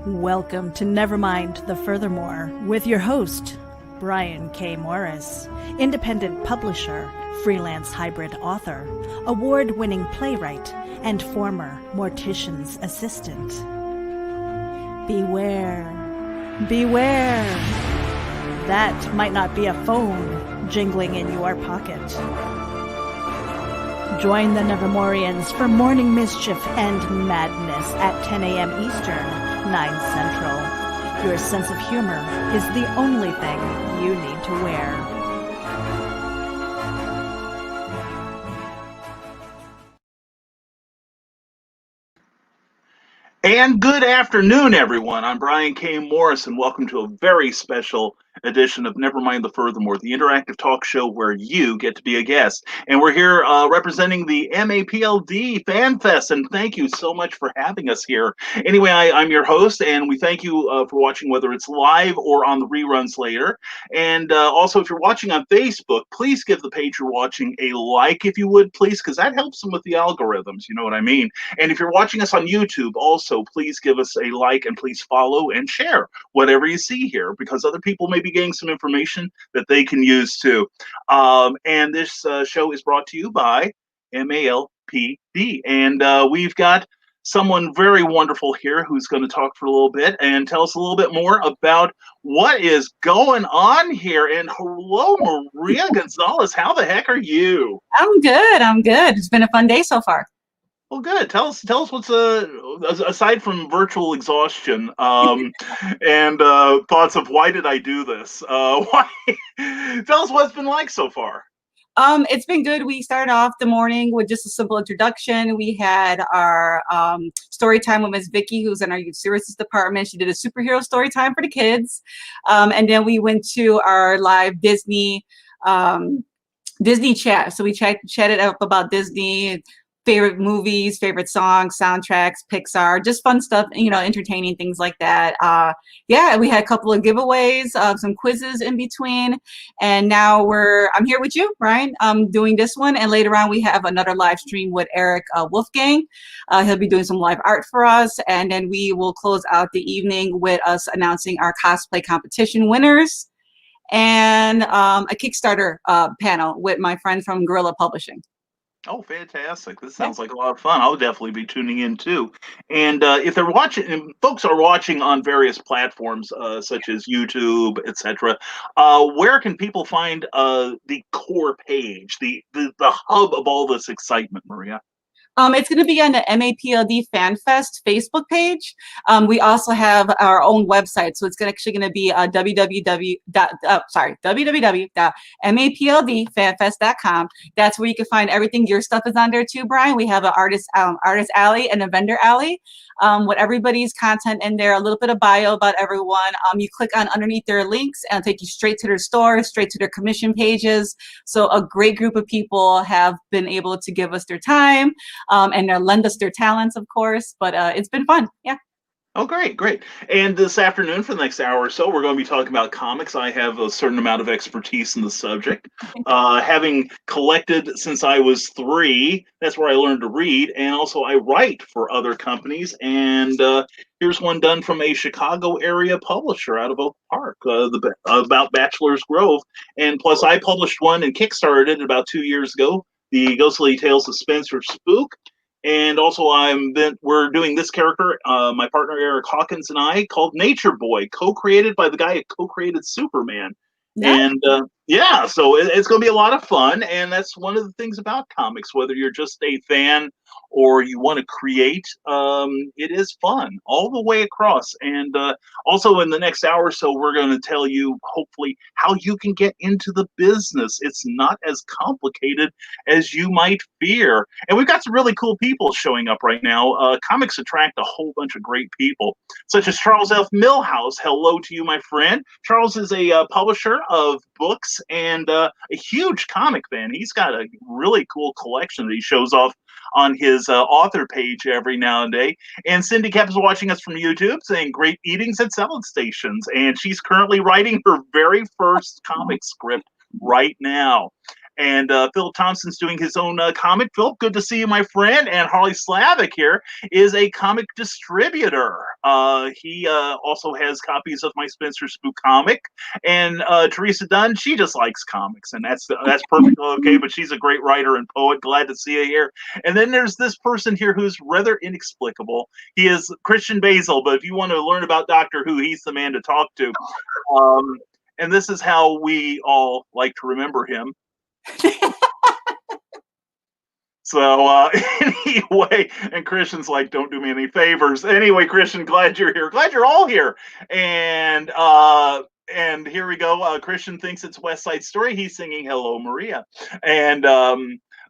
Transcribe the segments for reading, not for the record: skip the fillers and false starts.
Welcome to Nevermind the Furthermore with your host, Brian K. Morris, independent publisher, freelance hybrid author, award-winning playwright, and former mortician's assistant. Beware, beware. That might not be a phone jingling in your pocket. Join the Nevermorians for morning mischief and madness at 10 a.m. Eastern, 9 Central. Your sense of humor is the only thing you need to wear. And good afternoon, everyone. I'm Brian K. Morris, and welcome to a very special edition of Nevermind the Furthermore, the interactive talk show where you get to be a guest. And we're here representing the MAPLD FanFest, and thank you so much for having us here. Anyway, I'm your host, and we thank you for watching, whether it's live or on the reruns later. And also, if you're watching on Facebook, please give the page you're watching a like, if you would, please, because that helps them with the algorithms, you know what I mean? And if you're watching us on YouTube, also, please give us a like and please follow and share whatever you see here, because other people may be getting some information that they can use too. And this show is brought to you by MAPLD. And we've got someone very wonderful here who's going to talk for a little bit and tell us a little bit more about what is going on here. And hello, Maria Gonzales. How the heck are you? I'm good. It's been a fun day so far. Well, good. Tell us what's aside from virtual exhaustion and thoughts of why did I do this? Why? Tell us what it's been like so far. It's been good. We started off the morning with just a simple introduction. We had our story time with Miss Vicky, who's in our youth services department. She did a superhero story time for the kids, and then we went to our live Disney chat. So we chatted up about Disney. Favorite movies, favorite songs, soundtracks, Pixar, just fun stuff, entertaining things like that. Yeah, we had a couple of giveaways, some quizzes in between, and now I'm here with you, Brian, doing this one, and later on we have another live stream with Eric Wolfgang. He'll be doing some live art for us, and then we will close out the evening with us announcing our cosplay competition winners and a Kickstarter panel with my friend from Guerrilla Publishing. Oh, fantastic. This sounds like a lot of fun. I'll definitely be tuning in too. And if they're watching, and folks are watching on various platforms such as YouTube, etc., where can people find the core page, the hub of all this excitement, Maria? It's going to be on the MAPLD FanFest Facebook page. We also have our own website, so it's actually going to be www.mapldfanfest.com. That's where you can find everything. Your stuff is on there too, Brian. We have an artist alley and a vendor alley with everybody's content in there, a little bit of bio about everyone. You click on underneath their links and it'll take you straight to their store, straight to their commission pages. So a great group of people have been able to give us their time. And lend us their talents, of course, but it's been fun. Yeah. Oh, great. And this afternoon for the next hour or so, we're going to be talking about comics. I have a certain amount of expertise in the subject. Having collected since I was 3, that's where I learned to read. And also I write for other companies. And here's one done from a Chicago area publisher out of Oak Park, about Bachelor's Grove. And plus I published one and kickstarted it about 2 years ago, The Ghostly Tales of Spencer Spook. And also, we're doing this character, my partner Eric Hawkins and I, called Nature Boy, co-created by the guy who co-created Superman. Yeah. And so it's going to be a lot of fun. And that's one of the things about comics, whether you're just a fan or you want to create, it is fun all the way across. And also in the next hour or so, we're going to tell you, hopefully, how you can get into the business. It's not as complicated as you might fear. And we've got some really cool people showing up right now. Comics attract a whole bunch of great people, such as Charles F. Millhouse. Hello to you, my friend. Charles is a publisher of books and a huge comic fan. He's got a really cool collection that he shows off on his author page every now and then. And Cindy Kep is watching us from YouTube saying great eatings at salad stations. And she's currently writing her very first comic script right now. And Phil Thompson's doing his own comic. Phil, good to see you, my friend. And Harley Slavic here is a comic distributor. He also has copies of my Spencer Spook comic. And Teresa Dunn, she just likes comics, and that's perfectly okay. But she's a great writer and poet. Glad to see you here. And then there's this person here who's rather inexplicable. He is Christian Basil, but if you want to learn about Doctor Who, he's the man to talk to. And this is how we all like to remember him. So anyway, and Christian's like, don't do me any favors. Anyway, Christian, glad you're here. Glad you're all here. And here we go. Christian thinks it's West Side Story. He's singing Hello, Maria. And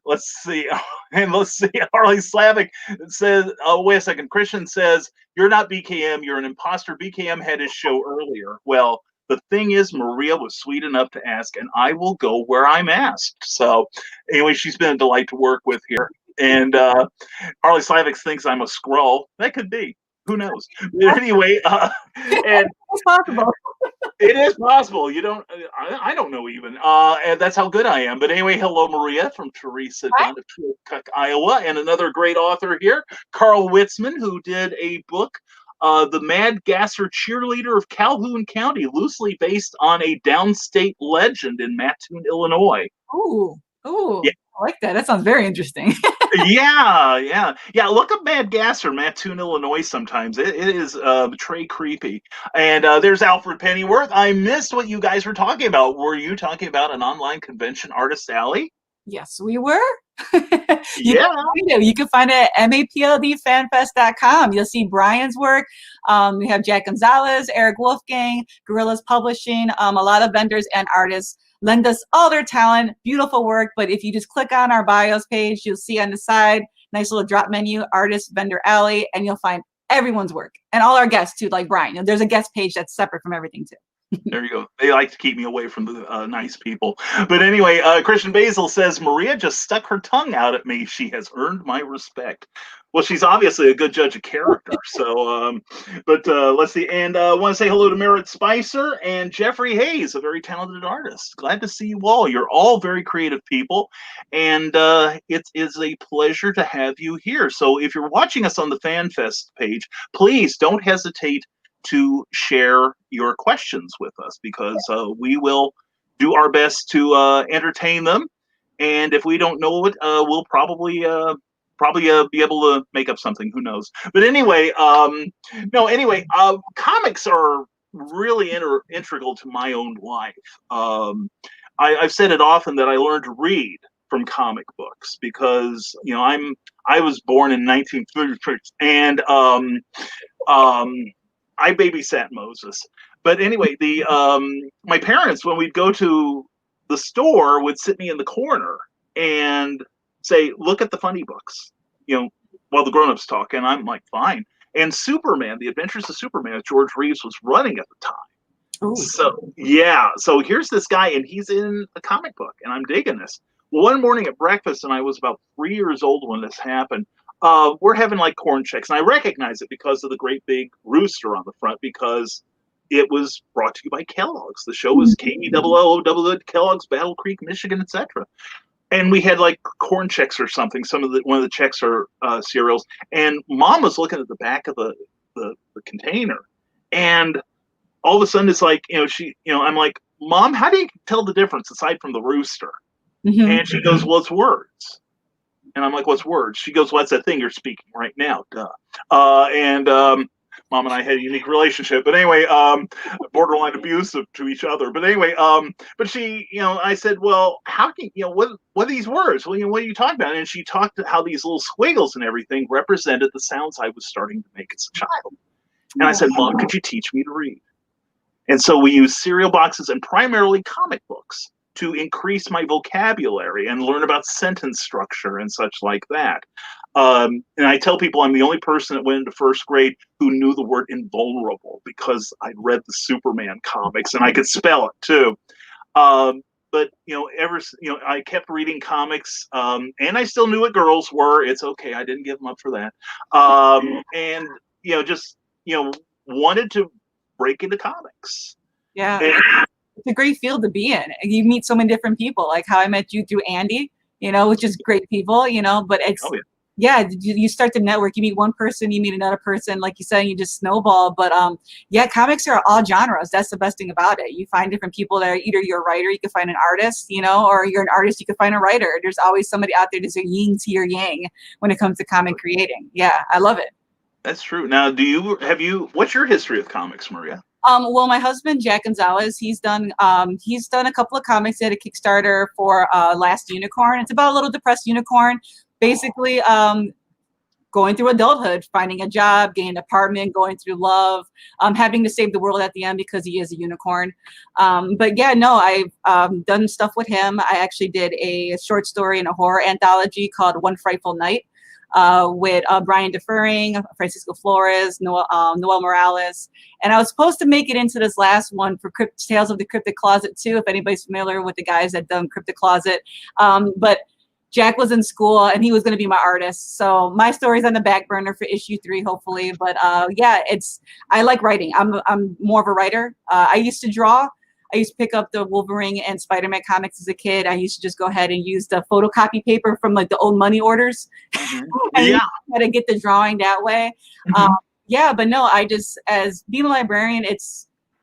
let's see. Harley Slavic says, oh, wait a second. Christian says, you're not BKM. You're an imposter. BKM had his show earlier. Well, the thing is, Maria was sweet enough to ask, and I will go where I'm asked. So anyway, she's been a delight to work with here. And Harley Slavic thinks I'm a Skrull. That could be. Who knows? But anyway, and it's possible. It is possible. You don't. I don't know even. And that's how good I am. But anyway, hello, Maria from Teresa down of Keokuk, Iowa, and another great author here, Carl Witzman, who did a book, The Mad Gasser Cheerleader of Calhoun County, loosely based on a downstate legend in Mattoon, Illinois. Ooh, yeah. I like that. That sounds very interesting. Yeah. Look up Mad Gasser, Mattoon, Illinois. Sometimes it is très creepy. And there's Alfred Pennyworth. I missed what you guys were talking about. Were you talking about an online convention, Artist Alley? Yes, we were. You can find it at MAPLD FanFest.com. You'll see Brian's work. We have Jack Gonzales, Eric Wolfgang, Gorillas Publishing. A lot of vendors and artists lend us all their talent, beautiful work. But if you just click on our bios page, you'll see on the side, nice little drop menu, Artist Vendor Alley, and you'll find everyone's work and all our guests too, like Brian. There's a guest page that's separate from everything too. There you go. They like to keep me away from the nice people. But anyway, Christian Basil says, Maria just stuck her tongue out at me. She has earned my respect. Well, she's obviously a good judge of character. So, let's see. And I want to say hello to Merritt Spicer and Jeffrey Hayes, a very talented artist. Glad to see you all. You're all very creative people. And it is a pleasure to have you here. So if you're watching us on the FanFest page, please don't hesitate to share your questions with us, because we will do our best to entertain them. And if we don't know it, we'll probably be able to make up something. Who knows? But anyway, comics are really integral to my own life. I've said it often that I learned to read from comic books because I was born in 1936, and I babysat Moses. But anyway, my parents, when we'd go to the store, would sit me in the corner and say, look at the funny books, while the grown-ups talk. And I'm like, fine. And Superman, The Adventures of Superman, George Reeves was running at the time. Ooh. So here's this guy, and he's in a comic book, and I'm digging this. One morning at breakfast, and I was about 3 years old when this happened, we're having like corn checks, and I recognize it because of the great big rooster on the front, because it was brought to you by Kellogg's. The show was KELLOW, Kellogg's, Battle Creek, Michigan, etc. And we had like corn checks or something. One of the checks are cereals, and Mom was looking at the back of the container, and all of a sudden it's like, I'm like, Mom, how do you tell the difference aside from the rooster? Mm-hmm. And she goes, well, it's words. And I'm like, what's words? She goes, well, that's that thing you're speaking right now. Duh. Mom and I had a unique relationship. But anyway, borderline abusive to each other. But anyway, but she, I said, well, how can what are these words? Well, what are you talking about? And she talked about how these little squiggles and everything represented the sounds I was starting to make as a child. And I said, Mom, could you teach me to read? And so we use cereal boxes and primarily comic books to increase my vocabulary and learn about sentence structure and such like that. And I tell people I'm the only person that went into first grade who knew the word invulnerable because I'd read the Superman comics and I could spell it too. But I kept reading comics, and I still knew what girls were. It's okay, I didn't give them up for that. And wanted to break into comics. Yeah. It's a great field to be in. You meet so many different people, like how I met you through Andy, which is great people, but it's yeah, you start to network. You meet one person, you meet another person, like you said, and you just snowball. But yeah, comics are all genres. That's the best thing about it. You find different people that are either you're a writer, you can find an artist, you know, or you're an artist, you can find a writer. There's always somebody out there that's a yin to your yang when it comes to comic creating. Yeah, I love it. That's true. Now, what's your history of comics, Maria? Well, my husband, Jack Gonzales, he's done a couple of comics. He had a Kickstarter for Last Unicorn. It's about a little depressed unicorn, basically going through adulthood, finding a job, getting an apartment, going through love, having to save the world at the end because he is a unicorn. But yeah, no, I've done stuff with him. I actually did a short story and a horror anthology called One Frightful Night. With Brian DeFurring, Francisco Flores, Noel Morales. And I was supposed to make it into this last one for Tales of the Cryptic Closet too, if anybody's familiar with the guys that done Cryptic Closet. But Jack was in school and he was going to be my artist. So my story's on the back burner for issue 3, hopefully. But yeah, I like writing. I'm more of a writer. I used to draw. I used to pick up the Wolverine and Spider-Man comics as a kid. I used to just go ahead and use the photocopy paper from like the old money orders. Mm-hmm. And Yeah. try to get the drawing that way. Mm-hmm. Yeah, but no, as being a librarian,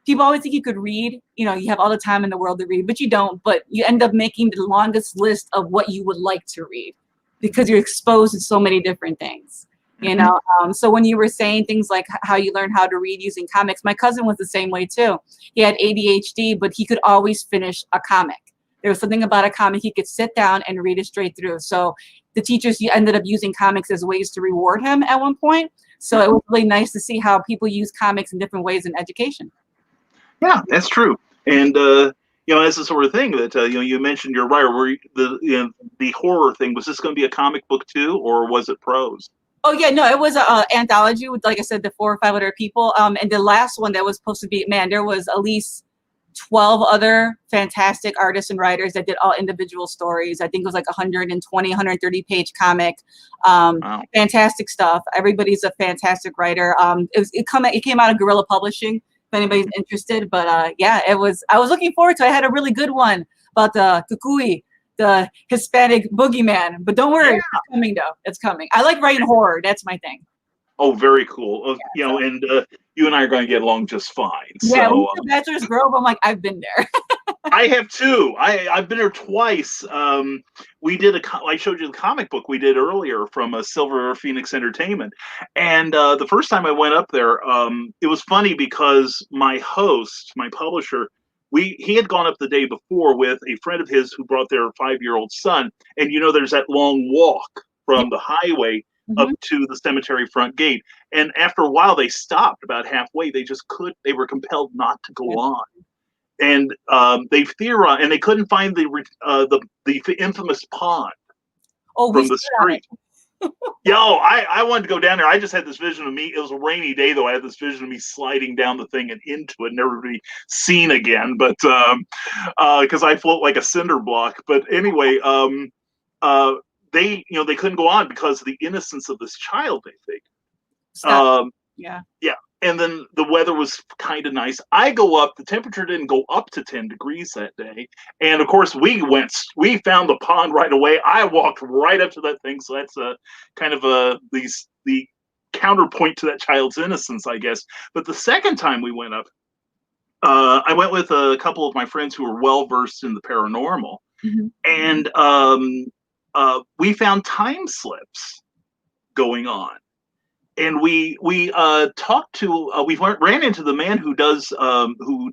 people always think you could read, you know, you have all the time in the world to read, but you don't. But you end up making the longest list of what you would like to read because you're exposed to so many different things. You know, so when you were saying things like how you learn how to read using comics, my cousin was the same way too. He had ADHD, but he could always finish a comic. There was something about a comic he could sit down and read it straight through. So the teachers ended up using comics as ways to reward him at one point. So it was really nice to see how people use comics in different ways in education. Yeah, that's true. And you know, that's the sort of thing that you know, you mentioned you're right. Where the horror thing, was this going to be a comic book too, or was it prose? Oh yeah, no, it was an anthology with, like I said, the 400 or 500 people. And the last one that was supposed to be, man, there was at least 12 other fantastic artists and writers that did all individual stories. I think it was like 120, 130 page comic. Wow. Fantastic stuff. Everybody's a fantastic writer. It came out of Guerrilla Publishing, if anybody's interested. But yeah, I was looking forward to it. I had a really good one about the Kukui, the Hispanic boogeyman. But don't worry, It's coming though. It's coming. I like writing horror. That's my thing. Oh, very cool. You know, and you and I are going to get along just fine. Yeah, So, we went to Bachelor's Grove. I'm like, I've been there. I have too. I've been there twice. We did I showed you the comic book we did earlier from Silver Phoenix Entertainment, and the first time I went up there, it was funny because my host, my publisher, he had gone up the day before with a friend of his who brought their 5-year-old son, and you know, there's that long walk from the highway up to the cemetery front gate, and after a while they stopped about halfway. They were compelled not to go on. And they theorized, and they couldn't find the infamous pond from the street. I wanted to go down there. I just had this vision of me. It was a rainy day, though. I had this vision of me sliding down the thing and into it, never to be seen again. But because I float like a cinder block. But anyway, they couldn't go on because of the innocence of this child. They think. Yeah. And then the weather was kind of nice. I go up, the temperature didn't go up to 10 degrees that day. And of course we found the pond right away. I walked right up to that thing. So that's kind of the counterpoint to that child's innocence, I guess. But the second time we went up, I went with a couple of my friends who were well-versed in the paranormal. And we found time slips going on. And we talked to we ran into the man who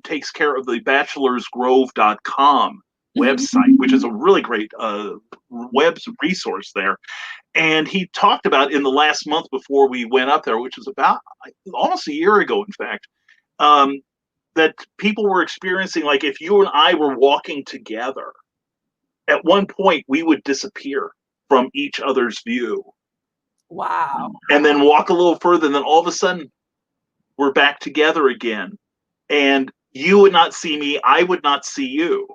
takes care of the bachelorsgrove.com website, which is a really great web resource there. And he talked about in the last month before we went up there, which was about almost a year ago, in fact, that people were experiencing, like, if you and I were walking together, at one point we would disappear from each other's view. Wow. And then walk a little further, and then all of a sudden we're back together again. And you would not see me, I would not see you.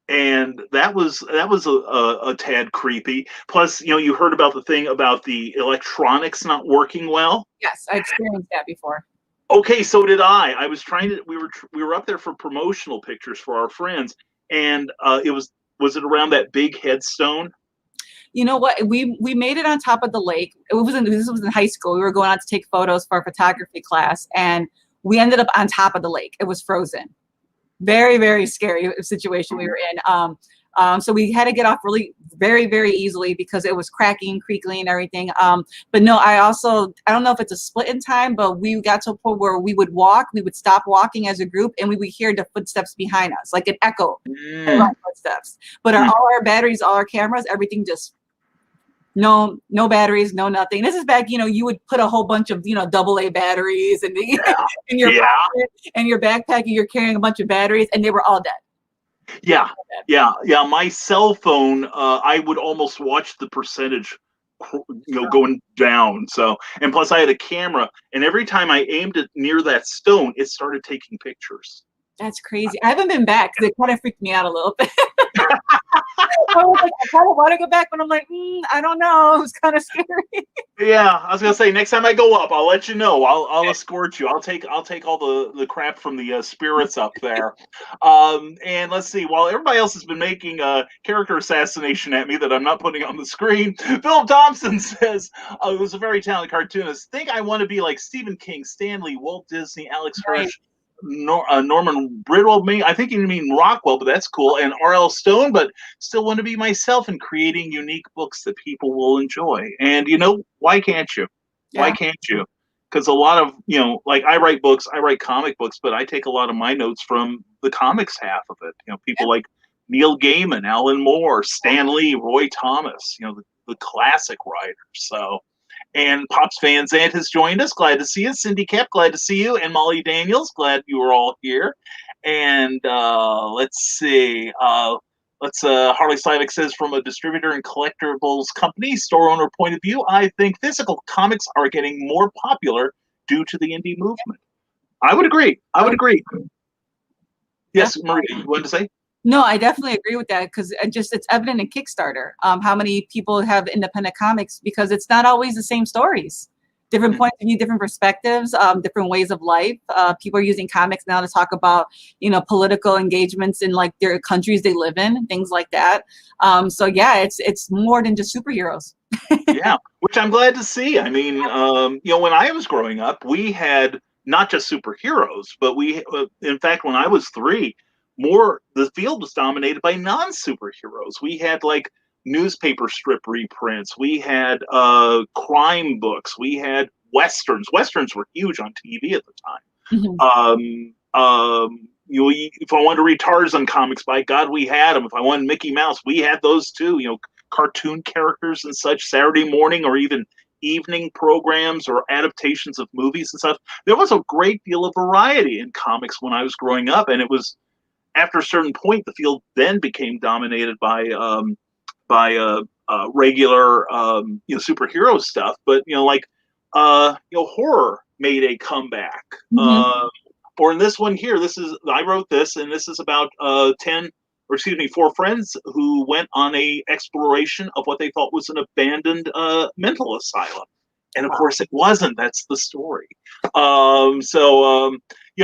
And that was a tad creepy. Plus, you know, you heard about the thing about the electronics not working well. Yes, I experienced that before. Okay, so did I. I was trying to. We were up there for promotional pictures for our friends, and it was it around that big headstone? You know what? We made it on top of the lake. This was in high school. We were going out to take photos for a photography class, and we ended up on top of the lake. It was frozen. Very, very scary situation we were in. So we had to get off really very, very easily because it was cracking, creaking, and everything. But no, I don't know if it's a split in time, but we got to a point where we would stop walking as a group, and we would hear the footsteps behind us, like an echo of our footsteps. But all our batteries, all our cameras, everything just no batteries, no nothing. This is back, you would put a whole bunch of, AA batteries in your pocket, and your backpack, and you're carrying a bunch of batteries, and they were all dead. Yeah. My cell phone, I would almost watch the percentage, going down. So, and plus I had a camera, and every time I aimed it near that stone, it started taking pictures. That's crazy. I haven't been back because it kind of freaked me out a little bit. I was like, I kind of want to go back, but I'm like, I don't know. It was kind of scary. Yeah, I was gonna say next time I go up, I'll let you know. I'll escort you. I'll take all the crap from the spirits up there. And let's see. While everybody else has been making character assassination at me that I'm not putting on the screen, Philip Thompson says, "It was a very talented cartoonist. Think I want to be like Stephen King, Stan Lee, Walt Disney, Alex Hirsch." Norman Bridwell, I think you mean Rockwell, but that's cool, and R.L. Stone, but still want to be myself in creating unique books that people will enjoy. And why can't you? Yeah. Why can't you? Because a lot of, like I write comic books, but I take a lot of my notes from the comics half of it. People like Neil Gaiman, Alan Moore, Stan Lee, Roy Thomas, the classic writers. So. And Pops Van Zandt has joined us. Glad to see you. Cindy Kep, glad to see you. And Molly Daniels, glad you are all here. And let's see. Harley Slivick says, from a distributor and collectibles company, store owner point of view, I think physical comics are getting more popular due to the indie movement. I would agree. Yes, Maria, you wanted to say? No, I definitely agree with that because it's evident in Kickstarter how many people have independent comics because it's not always the same stories. Different points of view, different perspectives, different ways of life. People are using comics now to talk about, political engagements in like their countries they live in, things like that. So yeah, it's more than just superheroes. Yeah, which I'm glad to see. I mean, when I was growing up, we had not just superheroes, but in fact, when I was 3, the field was dominated by non-superheroes. We had like newspaper strip reprints. We had crime books. We had westerns. Westerns were huge on TV at the time. If I wanted to read Tarzan comics, by God, we had them. If I wanted Mickey Mouse, we had those too. Cartoon characters and such, Saturday morning or even evening programs or adaptations of movies and stuff. There was a great deal of variety in comics when I was growing up, and it was after a certain point, the field then became dominated by regular superhero stuff. But horror made a comeback. Or in this one here, I wrote this, and this is about 4 friends who went on a exploration of what they thought was an abandoned mental asylum. And of course it wasn't. That's the story.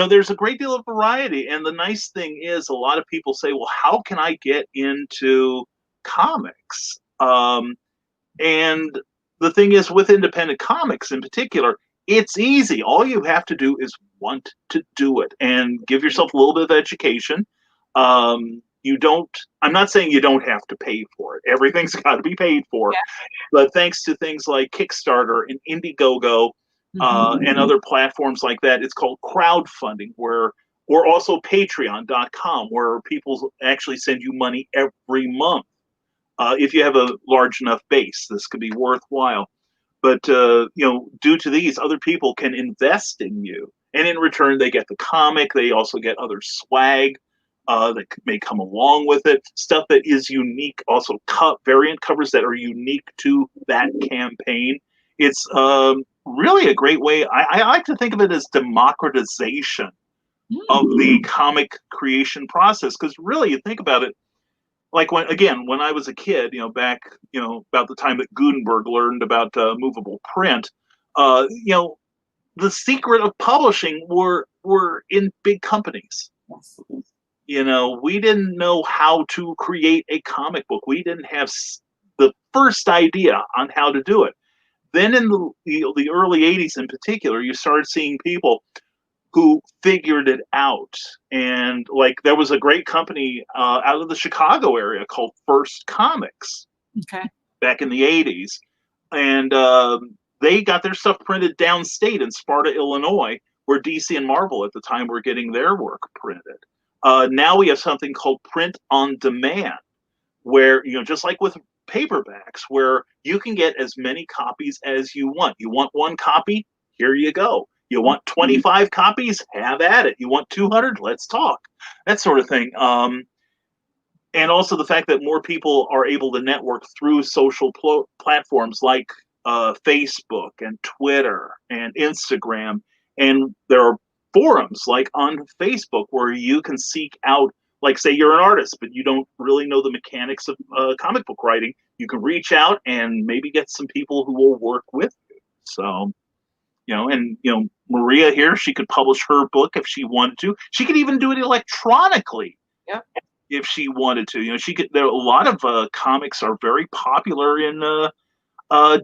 There's a great deal of variety. And the nice thing is a lot of people say, well, how can I get into comics? And the thing is, with independent comics in particular, it's easy. All you have to do is want to do it and give yourself a little bit of education. I'm not saying you don't have to pay for it. Everything's got to be paid for. Yeah. But thanks to things like Kickstarter and Indiegogo and other platforms like that, it's called crowdfunding, or also Patreon.com, where people actually send you money every month. If you have a large enough base, this could be worthwhile. But, due to these, other people can invest in you. And in return, they get the comic. They also get other swag that may come along with it. Stuff that is unique. Also, variant covers that are unique to that campaign. It's really a great way. I like to think of it as democratization of the comic creation process. Because really, you think about it, like when I was a kid, back, about the time that Gutenberg learned about movable print, the secret of publishing were in big companies. We didn't know how to create a comic book. We didn't have the first idea on how to do it. Then in the early 80s in particular, you started seeing people who figured it out. And like there was a great company out of the Chicago area called First Comics back in the 80s. And they got their stuff printed downstate in Sparta, Illinois, where DC and Marvel at the time were getting their work printed. Now we have something called print on demand, where, just like with paperbacks, where you can get as many copies as you want. You want one copy? Here you go. You want 25 copies? Have at it. You want 200? Let's talk. That sort of thing. And also the fact that more people are able to network through social platforms like Facebook and Twitter and Instagram. And there are forums like on Facebook where you can seek out, like say you're an artist, but you don't really know the mechanics of comic book writing. You can reach out and maybe get some people who will work with you. So, Maria here, she could publish her book if she wanted to. She could even do it electronically if she wanted to. She could. There a lot of comics are very popular in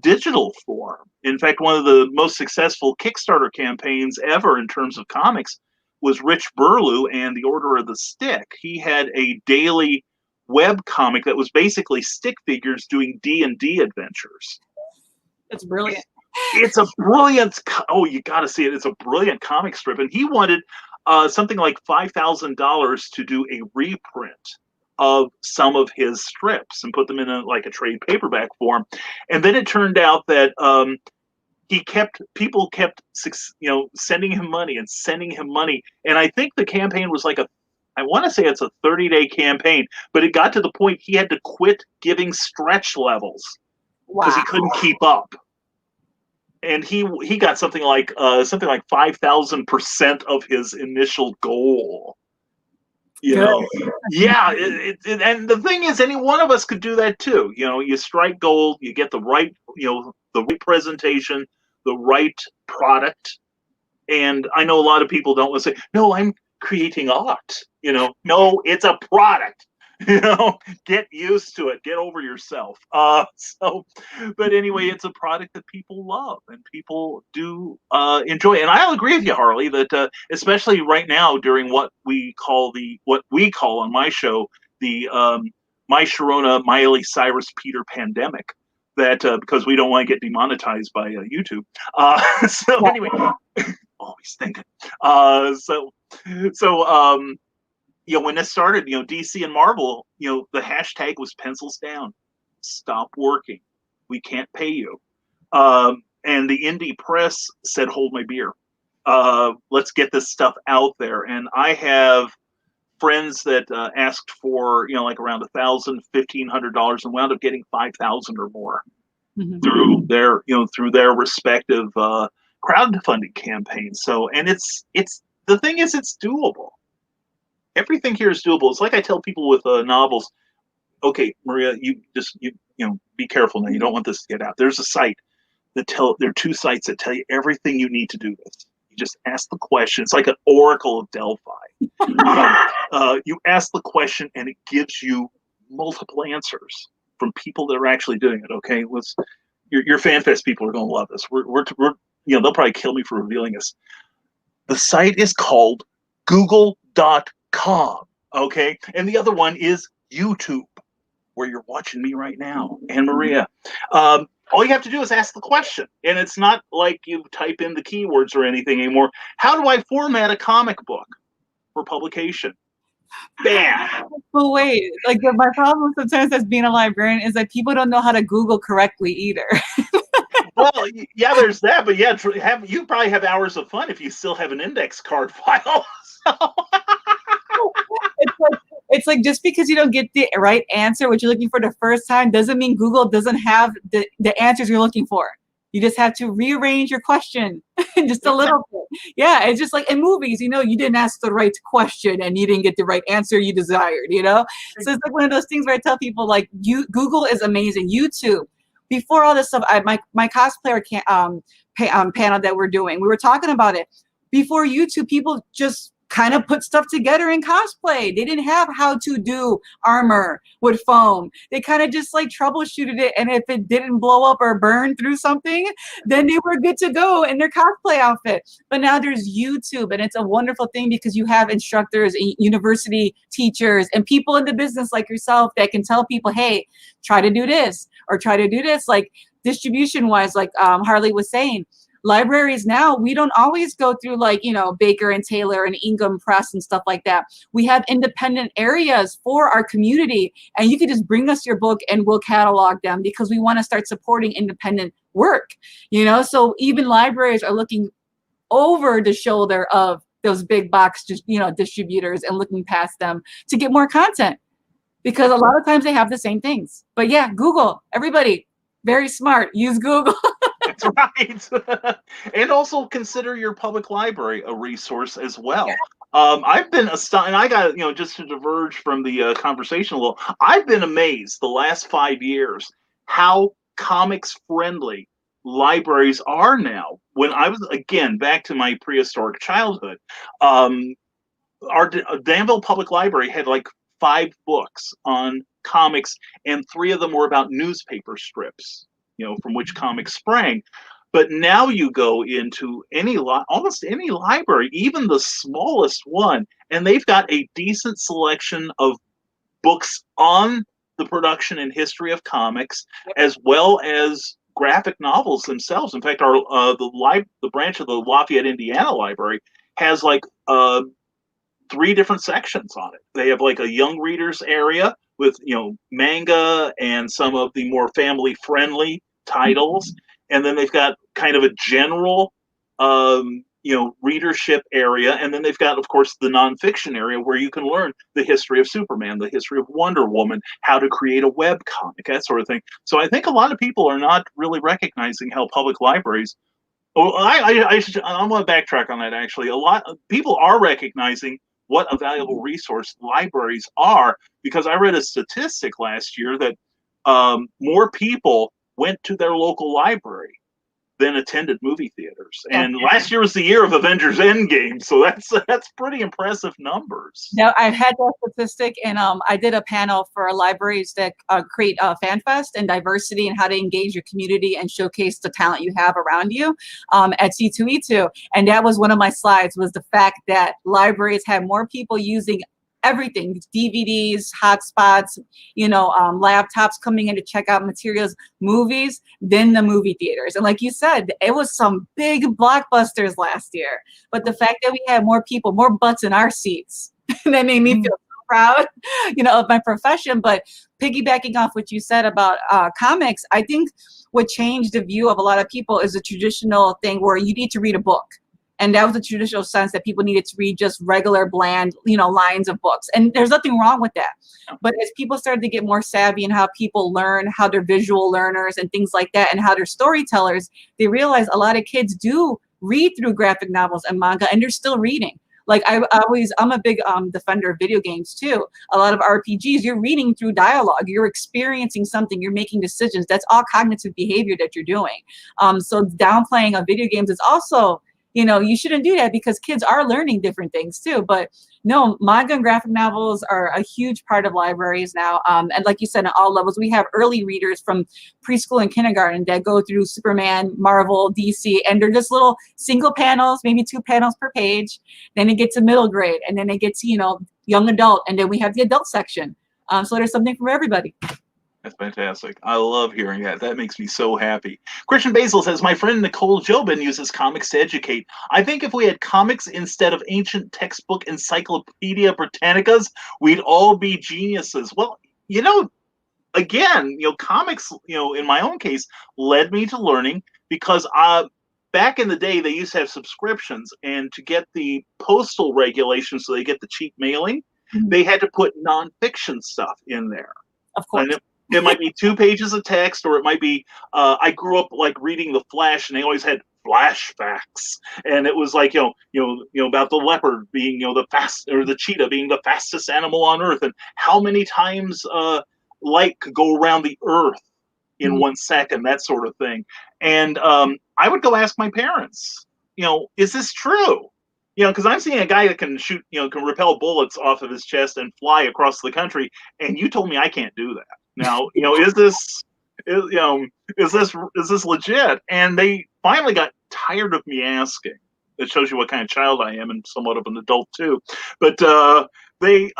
digital form. In fact, one of the most successful Kickstarter campaigns ever in terms of comics was Rich Burlew and the Order of the Stick. He had a daily web comic that was basically stick figures doing D&D adventures. It's brilliant. It's a brilliant. You got to see it. It's a brilliant comic strip, and he wanted something like $5,000 to do a reprint of some of his strips and put them in a trade paperback form. And then it turned out that people kept sending him money and sending him money. And I think the campaign was I want to say it's a 30-day campaign, but it got to the point he had to quit giving stretch levels because he couldn't keep up. And he got something like 5,000% of his initial goal. Yeah. And the thing is, any one of us could do that too. You strike gold, you get the right presentation, the right product. And I know a lot of people don't want to say, no, I'm creating art. No, it's a product. Get used to it. Get over yourself. But anyway, it's a product that people love and people do enjoy. And I'll agree with you, Harley, that especially right now during what we call on my show the My Sharona Miley Cyrus Peter pandemic. That because we don't want to get demonetized by YouTube. Anyway, always thinking. When this started, DC and Marvel, the hashtag was pencils down, stop working, we can't pay you. And the indie press said, hold my beer. Let's get this stuff out there. And I have friends that asked for, around $1,000, $1,500 and wound up getting $5,000 or more through their respective crowdfunding campaigns. So, and it's the thing is, it's doable. Everything here is doable. It's like I tell people with novels, okay, Maria, you be careful now. You don't want this to get out. There's a site there are 2 sites that tell you everything you need to do this. You just ask the question. It's like an Oracle of Delphi. You ask the question and it gives you multiple answers from people that are actually doing it. Okay, your FanFest people are going to love this. We're they'll probably kill me for revealing this. The site is called Google.com. Okay, and the other one is YouTube, where you're watching me right now, and Maria. All you have to do is ask the question, and it's not like you type in the keywords or anything anymore. How do I format a comic book for publication? Bam! But wait, my problem sometimes as being a librarian is that people don't know how to Google correctly either. Well, yeah, there's that, but yeah, you probably have hours of fun if you still have an index card file. It's like just because you don't get the right answer, what you're looking for the first time, doesn't mean Google doesn't have the answers you're looking for. You just have to rearrange your question just a little bit. Yeah, it's just like in movies, you didn't ask the right question and you didn't get the right answer you desired, So it's like one of those things where I tell people, Google is amazing. YouTube. Before all this stuff, my cosplayer panel that we're doing, we were talking about it. Before YouTube, people just kind of put stuff together in cosplay. They didn't have how to do armor with foam. They kind of just like troubleshooted it. And if it didn't blow up or burn through something, then they were good to go in their cosplay outfit. But now there's YouTube, and it's a wonderful thing because you have instructors and university teachers and people in the business like yourself that can tell people, hey, try to do this or try to do this. Like distribution wise, like Harley was saying, libraries now, we don't always go through like, you know, Baker and Taylor and Ingham Press and stuff like that. We have independent areas for our community, and you can just bring us your book and we'll catalog them because we want to start supporting independent work, you know? So even libraries are looking over the shoulder of those big box, you know, distributors and looking past them to get more content, because a lot of times they have the same things. But yeah, Google, everybody, very smart, use Google. That's right. And also consider your public library a resource as well. Yeah. I've been astonished, and I got, you know, just to diverge from the conversation a little, I've been amazed the last 5 years how comics friendly libraries are now. When I was, again, back to my prehistoric childhood, our Danville Public Library had like 5 books on comics, and 3 of them were about newspaper strips, you know, from which comics sprang. But now you go into any almost any library, even the smallest one, and they've got a decent selection of books on the production and history of comics, as well as graphic novels themselves. In fact, our the branch of the Lafayette, Indiana library has like 3 different sections on it. They have like a young readers area with, you know, manga and some of the more family friendly titles, and then they've got kind of a general you know, readership area, and then they've got, of course, the nonfiction area where you can learn the history of Superman, the history of Wonder Woman, how to create a web comic, that sort of thing. So I think a lot of people are not really recognizing how public libraries, well, I'm going to backtrack on that. Actually, a lot of people are recognizing what a valuable resource libraries are, because I read a statistic last year that more people went to their local library than attended movie theaters. And last year was the year of Avengers Endgame, so that's pretty impressive numbers. Now, I've had that statistic, and I did a panel for libraries that create FanFest and diversity and how to engage your community and showcase the talent you have around you at C2E2. And that was one of my slides, was the fact that libraries have more people using everything, DVDs, hotspots, you know, laptops coming in to check out materials, movies, than the movie theaters. And like you said, it was some big blockbusters last year. But the fact that we had more people, more butts in our seats, that made me feel so proud, you know, of my profession. But piggybacking off what you said about comics, I think what changed the view of a lot of people is the traditional thing where you need to read a book. And that was the traditional sense that people needed to read just regular, bland, you know, lines of books. And there's nothing wrong with that. But as people started to get more savvy in how people learn, how they're visual learners and things like that, and how they're storytellers, they realize a lot of kids do read through graphic novels and manga, and they're still reading. Like I'm a big defender of video games too. A lot of RPGs, you're reading through dialogue, you're experiencing something, you're making decisions. That's all cognitive behavior that you're doing. So downplaying of video games is also, you know, you shouldn't do that because kids are learning different things too. But no, manga and graphic novels are a huge part of libraries now. And like you said, at all levels, we have early readers from preschool and kindergarten that go through Superman, Marvel, DC, and they're just little single panels, maybe 2 panels per page. Then it gets to middle grade, and then it gets to, you know, young adult, and then we have the adult section. So there's something for everybody. That's fantastic. I love hearing that. That makes me so happy. Christian Basil says, my friend Nicole Jobin uses comics to educate. I think if we had comics instead of ancient textbook Encyclopedia Britannicas, we'd all be geniuses. Well, you know, again, you know, comics, you know, in my own case, led me to learning because back in the day, they used to have subscriptions, and to get the postal regulations so they get the cheap mailing, they had to put nonfiction stuff in there. Of course. And it might be 2 pages of text, or it might be, I grew up like reading The Flash, and they always had flashbacks. And it was like, you know, about the leopard being, you know, the cheetah being the fastest animal on Earth, and how many times light could go around the Earth in 1 second, that sort of thing. And I would go ask my parents, you know, is this true? because I'm seeing a guy that can shoot, can repel bullets off of his chest and fly across the country, and you told me I can't do that. Now, is this legit? And they finally got tired of me asking. It shows you what kind of child I am, and somewhat of an adult too. But they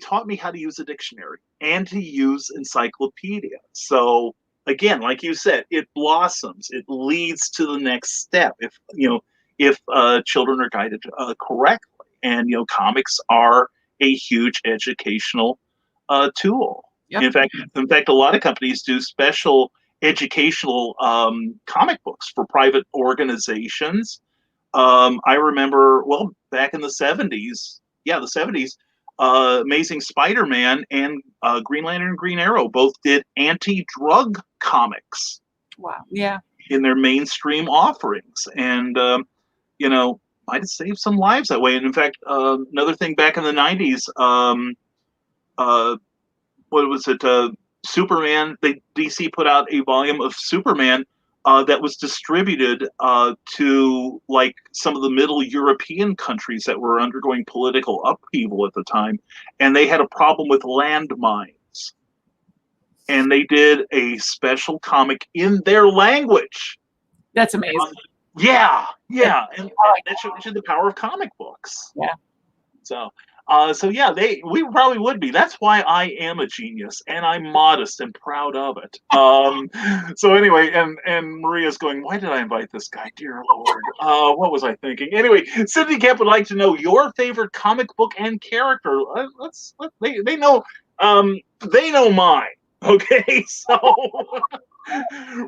taught me how to use a dictionary and to use encyclopedia. So again, like you said, it blossoms. It leads to the next step. If children are guided correctly, and comics are a huge educational tool. Yep. In fact, a lot of companies do special educational comic books for private organizations. I remember, well, back in the 70s, Amazing Spider-Man and Green Lantern and Green Arrow both did anti-drug comics. Wow. Yeah. In their mainstream offerings. And, might have saved some lives that way. And in fact, another thing back in the 90s, what was it? Superman, DC put out a volume of Superman that was distributed to like some of the middle European countries that were undergoing political upheaval at the time. And they had a problem with landmines. And they did a special comic in their language. That's amazing. Yeah. And that shows you the power of comic books. Yeah. So yeah, we probably would be. That's why I am a genius, and I'm modest and proud of it. So anyway, and Maria's going, why did I invite this guy? Dear Lord, what was I thinking? Anyway, Cindy Kemp would like to know your favorite comic book and character. They know mine. Okay, so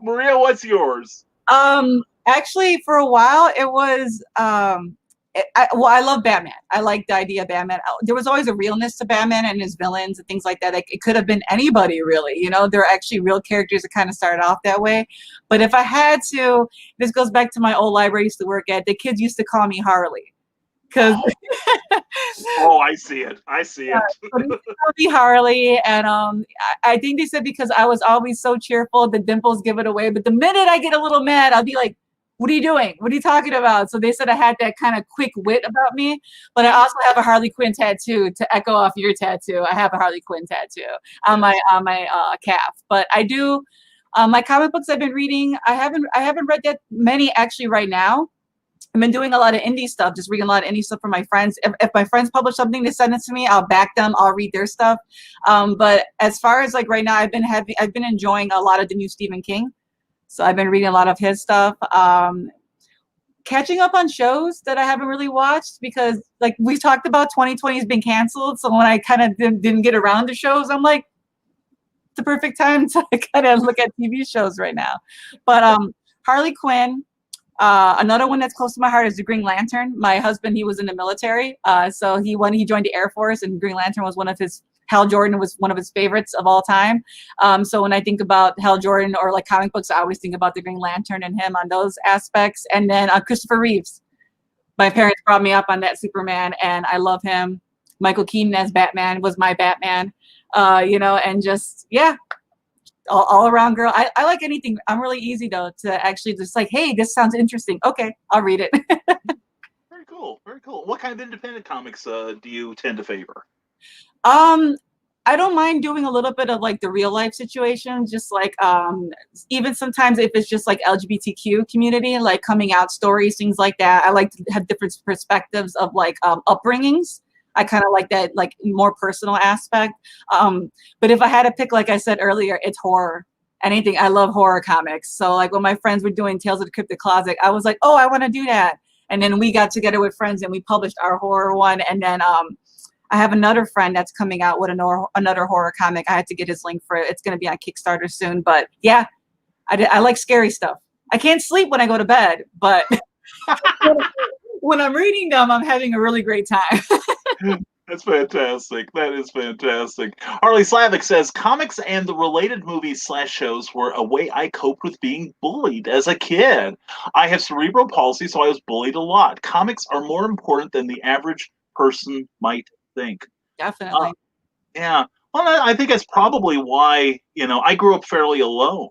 Maria, what's yours? Actually, for a while, it was I love Batman. I like the idea of Batman. There was always a realness to Batman and his villains and things like that. Like, it could have been anybody, really. They're actually real characters that kind of started off that way. But if I had to, this goes back to my old library I used to work at. The kids used to call me Harley. Cause I see it. Be Harley, and I think they said because I was always so cheerful, the dimples give it away. But the minute I get a little mad, I'll be like, "What are you doing? What are you talking about?" So they said I had that kind of quick wit about me. But I also have a Harley Quinn tattoo to echo off your tattoo. I have a Harley Quinn tattoo on my calf. But I do my comic books I've been reading. I haven't read that many actually right now. I've been doing a lot of indie stuff, just reading a lot of indie stuff from my friends. If my friends publish something, they send it to me. I'll back them. I'll read their stuff. But as far as like right now, I've been enjoying a lot of the new Stephen King. So I've been reading a lot of his stuff. Catching up on shows that I haven't really watched because, like we talked about, 2020 has been canceled. So when I kind of didn't get around to shows, I'm like, it's the perfect time to kind of look at TV shows right now. But Harley Quinn. Another one that's close to my heart is the Green Lantern. My husband, he was in the military. So he joined the Air Force, and Green Lantern was Hal Jordan was one of his favorites of all time. So when I think about Hal Jordan or like comic books, I always think about the Green Lantern and him on those aspects. And then Christopher Reeves. My parents brought me up on that Superman, and I love him. Michael Keaton as Batman was my Batman. And just, yeah. All around girl. I like anything. I'm really easy though to actually just like, hey, this sounds interesting. Okay, I'll read it. Very cool. What kind of independent comics do you tend to favor? I don't mind doing a little bit of like the real life situations, just like even sometimes if it's just like LGBTQ community, like coming out stories, things like that. I like to have different perspectives of like upbringings. I kind of like that, like more personal aspect. But if I had to pick, like I said earlier, it's horror. Anything. I love horror comics. So like when my friends were doing Tales of the Cryptic Closet, I was like, oh, I want to do that. And then we got together with friends and we published our horror one. And then I have another friend that's coming out with another horror comic. I had to get his link for it. It's going to be on Kickstarter soon. But yeah, I like scary stuff. I can't sleep when I go to bed, but when I'm reading them, I'm having a really great time. That's fantastic. That is fantastic. Harley Slavic says, comics and the related movies / shows were a way I coped with being bullied as a kid. I have cerebral palsy, so I was bullied a lot. Comics are more important than the average person might think. Definitely. Yeah. Well, I think that's probably why, I grew up fairly alone.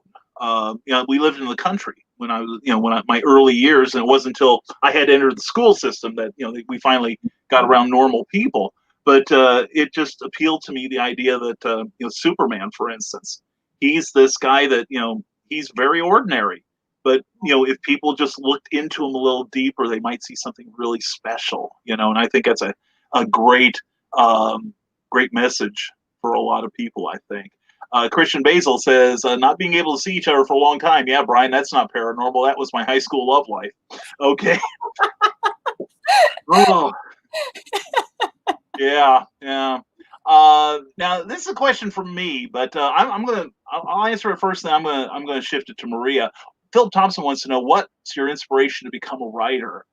We lived in the country. when I was, my early years, and it wasn't until I had entered the school system that, we finally got around normal people. But it just appealed to me, the idea that, Superman, for instance, he's this guy that, he's very ordinary. But, if people just looked into him a little deeper, they might see something really special, and I think that's a great, great message for a lot of people, I think. Christian Basil says, not being able to see each other for a long time. Yeah, Brian, that's not paranormal. That was my high school love life. Okay. Oh. Yeah. Now this is a question for me, but I'll answer it first, then I'm gonna shift it to Maria. Philip Thompson wants to know, what's your inspiration to become a writer?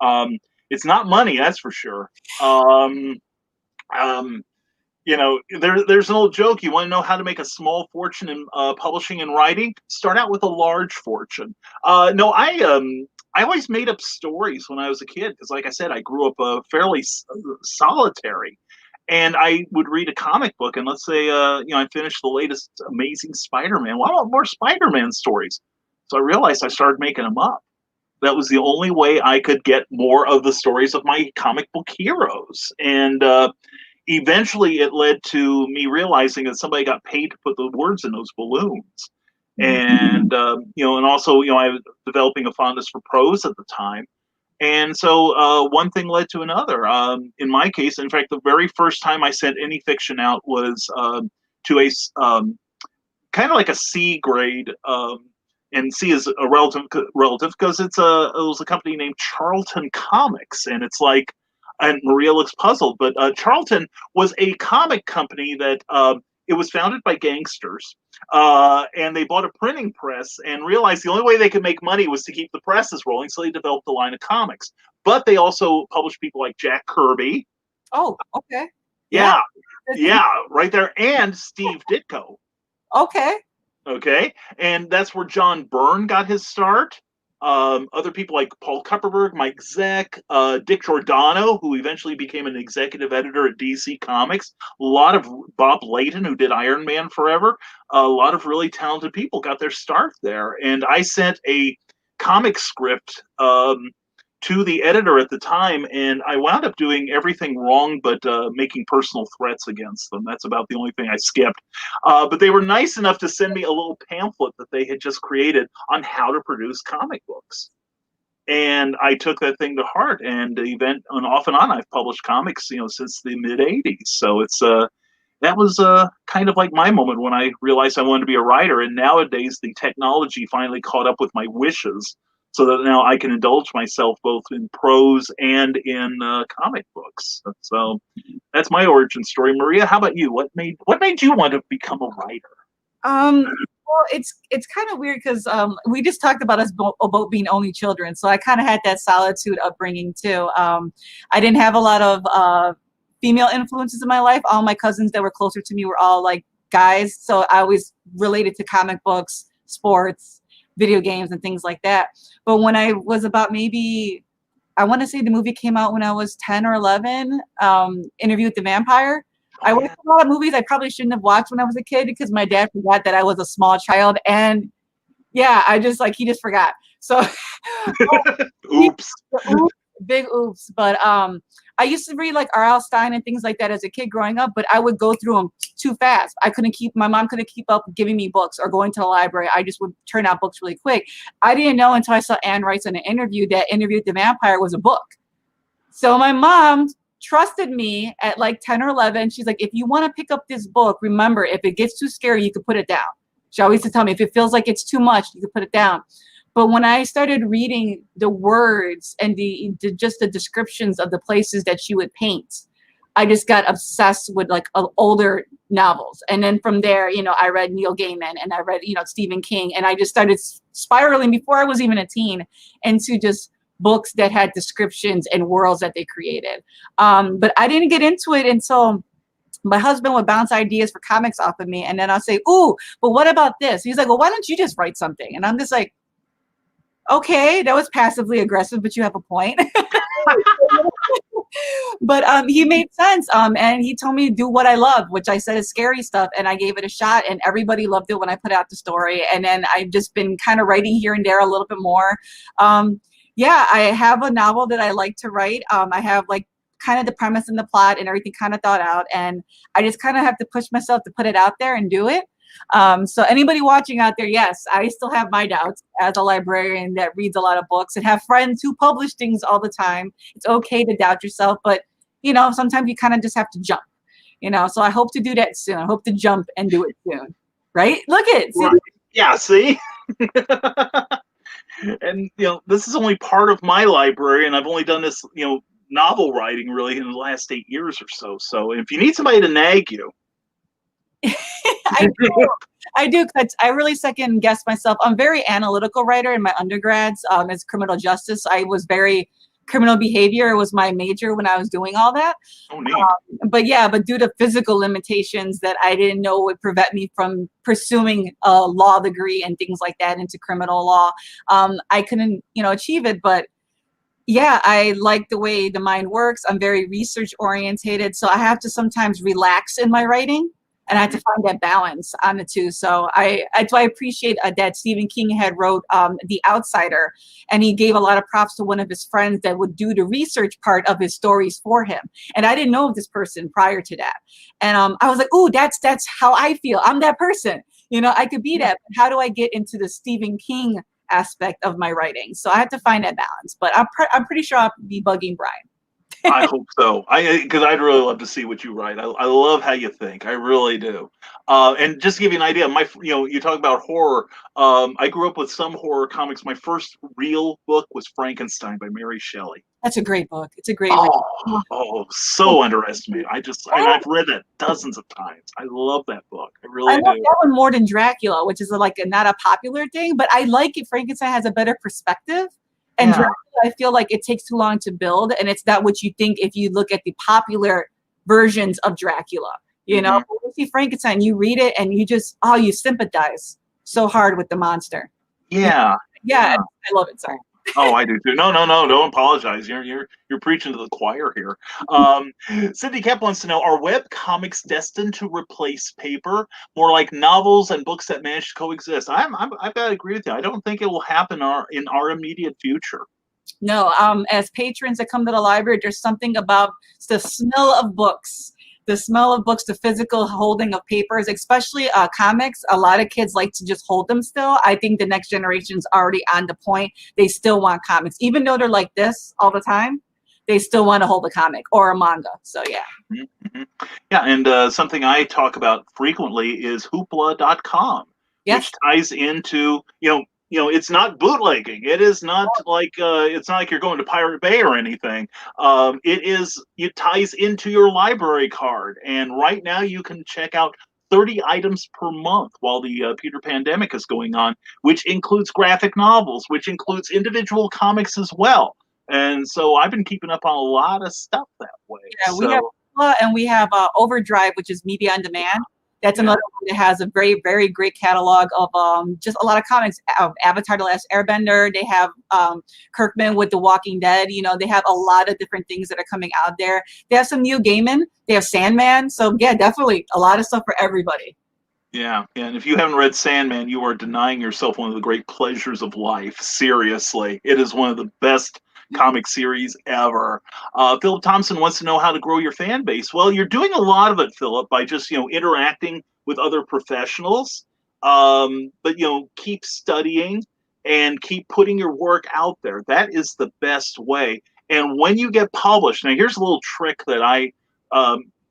It's not money, that's for sure. There's an old joke. You want to know how to make a small fortune in publishing and writing? Start out with a large fortune. No, I always made up stories when I was a kid because, like I said, I grew up fairly solitary. And I would read a comic book, and let's say, I finished the latest Amazing Spider-Man. Well, I want more Spider-Man stories. So I realized I started making them up. That was the only way I could get more of the stories of my comic book heroes. And eventually it led to me realizing that somebody got paid to put the words in those balloons. And, and also, I was developing a fondness for prose at the time. And so one thing led to another. In my case, in fact, the very first time I sent any fiction out was to a kind of like a C grade, and C is a relative because it was a company named Charlton Comics, and it's like, and Maria looks puzzled, but Charlton was a comic company that it was founded by gangsters, and they bought a printing press and realized the only way they could make money was to keep the presses rolling, so they developed a line of comics. But they also published people like Jack Kirby. Oh, okay. Yeah, right there, and Steve Ditko. Okay, and that's where John Byrne got his start. Other people like Paul Kupperberg, Mike Zeck, Dick Giordano, who eventually became an executive editor at DC Comics. A lot of Bob Layton, who did Iron Man forever. A lot of really talented people got their start there. And I sent a comic script to the editor at the time, and I wound up doing everything wrong but making personal threats against them. That's about the only thing I skipped. But they were nice enough to send me a little pamphlet that they had just created on how to produce comic books. And I took that thing to heart, and off and on, I've published comics, since the mid '80s. So it's that was kind of like my moment when I realized I wanted to be a writer. And nowadays, the technology finally caught up with my wishes, so that now I can indulge myself both in prose and in comic books. So that's my origin story. Maria, how about you? What made you want to become a writer? Well, it's kind of weird because we just talked about us about being only children, so I kind of had that solitude upbringing too. I didn't have a lot of female influences in my life. All my cousins that were closer to me were all like guys, so I always related to comic books, sports, video games, and things like that. But when I was about maybe, I want to say the movie came out when I was 10 or 11, Interview with the Vampire. I watched a lot of movies I probably shouldn't have watched when I was a kid because my dad forgot that I was a small child. And yeah, he just forgot. So oops. Big oops. But I used to read like R.L. Stine and things like that as a kid growing up, but I would go through them too fast. My mom couldn't keep up giving me books or going to the library. I just would turn out books really quick. I didn't know until I saw Anne Rice in an interview that Interview with the Vampire was a book. So my mom trusted me at like 10 or 11. She's like, if you want to pick up this book, remember, if it gets too scary, you could put it down. She always used to tell me, if it feels like it's too much, you could put it down. But when I started reading the words and just the descriptions of the places that she would paint, I just got obsessed with like older novels. And then from there, I read Neil Gaiman and I read, Stephen King. And I just started spiraling before I was even a teen into just books that had descriptions and worlds that they created. But I didn't get into it until my husband would bounce ideas for comics off of me. And then I'll say, ooh, but what about this? He's like, well, why don't you just write something? And I'm just like, okay, that was passively aggressive, but you have a point. But he made sense. And he told me to do what I love, which I said is scary stuff. And I gave it a shot, and everybody loved it when I put out the story. And then I've just been kind of writing here and there a little bit more. Yeah, I have a novel that I like to write. I have like kind of the premise and the plot and everything kind of thought out. And I just kind of have to push myself to put it out there and do it. So anybody watching out there, yes, I still have my doubts as a librarian that reads a lot of books and have friends who publish things all the time. It's okay to doubt yourself, but you know, sometimes you kind of just have to jump, you know, so I hope to do that soon. I hope to jump and do it soon. Right? Look at it. See? Right. Yeah, see? And, you know, this is only part of my library, and I've only done this, you know, novel writing really in the last 8 years or so. So if you need somebody to nag you. I do, because I really second guess myself. I'm a very analytical writer in my undergrads as criminal justice. I was very criminal behavior was my major when I was doing all that. Oh, neat. But due to physical limitations that I didn't know would prevent me from pursuing a law degree and things like that into criminal law, I couldn't, you know, achieve it. But yeah, I like the way the mind works. I'm very research orientated, so I have to sometimes relax in my writing. And I had to find that balance on the two. So I appreciate that Stephen King had wrote The Outsider, and he gave a lot of props to one of his friends that would do the research part of his stories for him. And I didn't know of this person prior to that. And I was like, ooh, that's how I feel. I'm that person. You know, I could be that. But how do I get into the Stephen King aspect of my writing? So I had to find that balance. But I'm pretty sure I'll be bugging Brian. I hope so. Because I'd really love to see what you write. I love how you think. I really do. And just to give you an idea, you talk about horror. I grew up with some horror comics. My first real book was Frankenstein by Mary Shelley. That's a great book. It's a great book. So underestimated. I've read that dozens of times. I love that book. I really do. I love that one more than Dracula, which is not a popular thing, but I like it. Frankenstein has a better perspective. And Dracula, I feel like it takes too long to build, and it's not what you think if you look at the popular versions of Dracula. You know, when you see Frankenstein, you read it and you sympathize so hard with the monster. Yeah. I love it. Sorry. Oh, I do too. No, don't apologize. You're preaching to the choir here. Cindy Kemp wants to know: are web comics destined to replace paper, more like novels and books that manage to coexist? I've got to agree with you. I don't think it will happen in our immediate future. No, as patrons that come to the library, there's something about the smell of books. The physical holding of papers, especially comics. A lot of kids like to just hold them still. I think the next generation's already on the point. They still want comics. Even though they're like this all the time, they still want to hold a comic or a manga. So, yeah. Mm-hmm. Yeah, and something I talk about frequently is hoopla.com, which ties into, it's not bootlegging. It is not like you're going to Pirate Bay or anything. It ties into your library card, and right now you can check out 30 items per month while the Peter pandemic is going on, which includes graphic novels, which includes individual comics as well. And so I've been keeping up on a lot of stuff that way. Yeah, we have Overdrive, which is media on demand. That's another one that has a very, very great catalog of just a lot of comics. Avatar: The Last Airbender. They have Kirkman with The Walking Dead. You know, they have a lot of different things that are coming out there. They have some Neil Gaiman. They have Sandman. So, yeah, definitely a lot of stuff for everybody. Yeah, and if you haven't read Sandman, you are denying yourself one of the great pleasures of life. Seriously, it is one of the best comic series ever. Philip Thompson wants to know how to grow your fan base. Well, you're doing a lot of it, Philip, by just interacting with other professionals. But keep studying and keep putting your work out there. That is the best way. And when you get published, now here's a little trick that I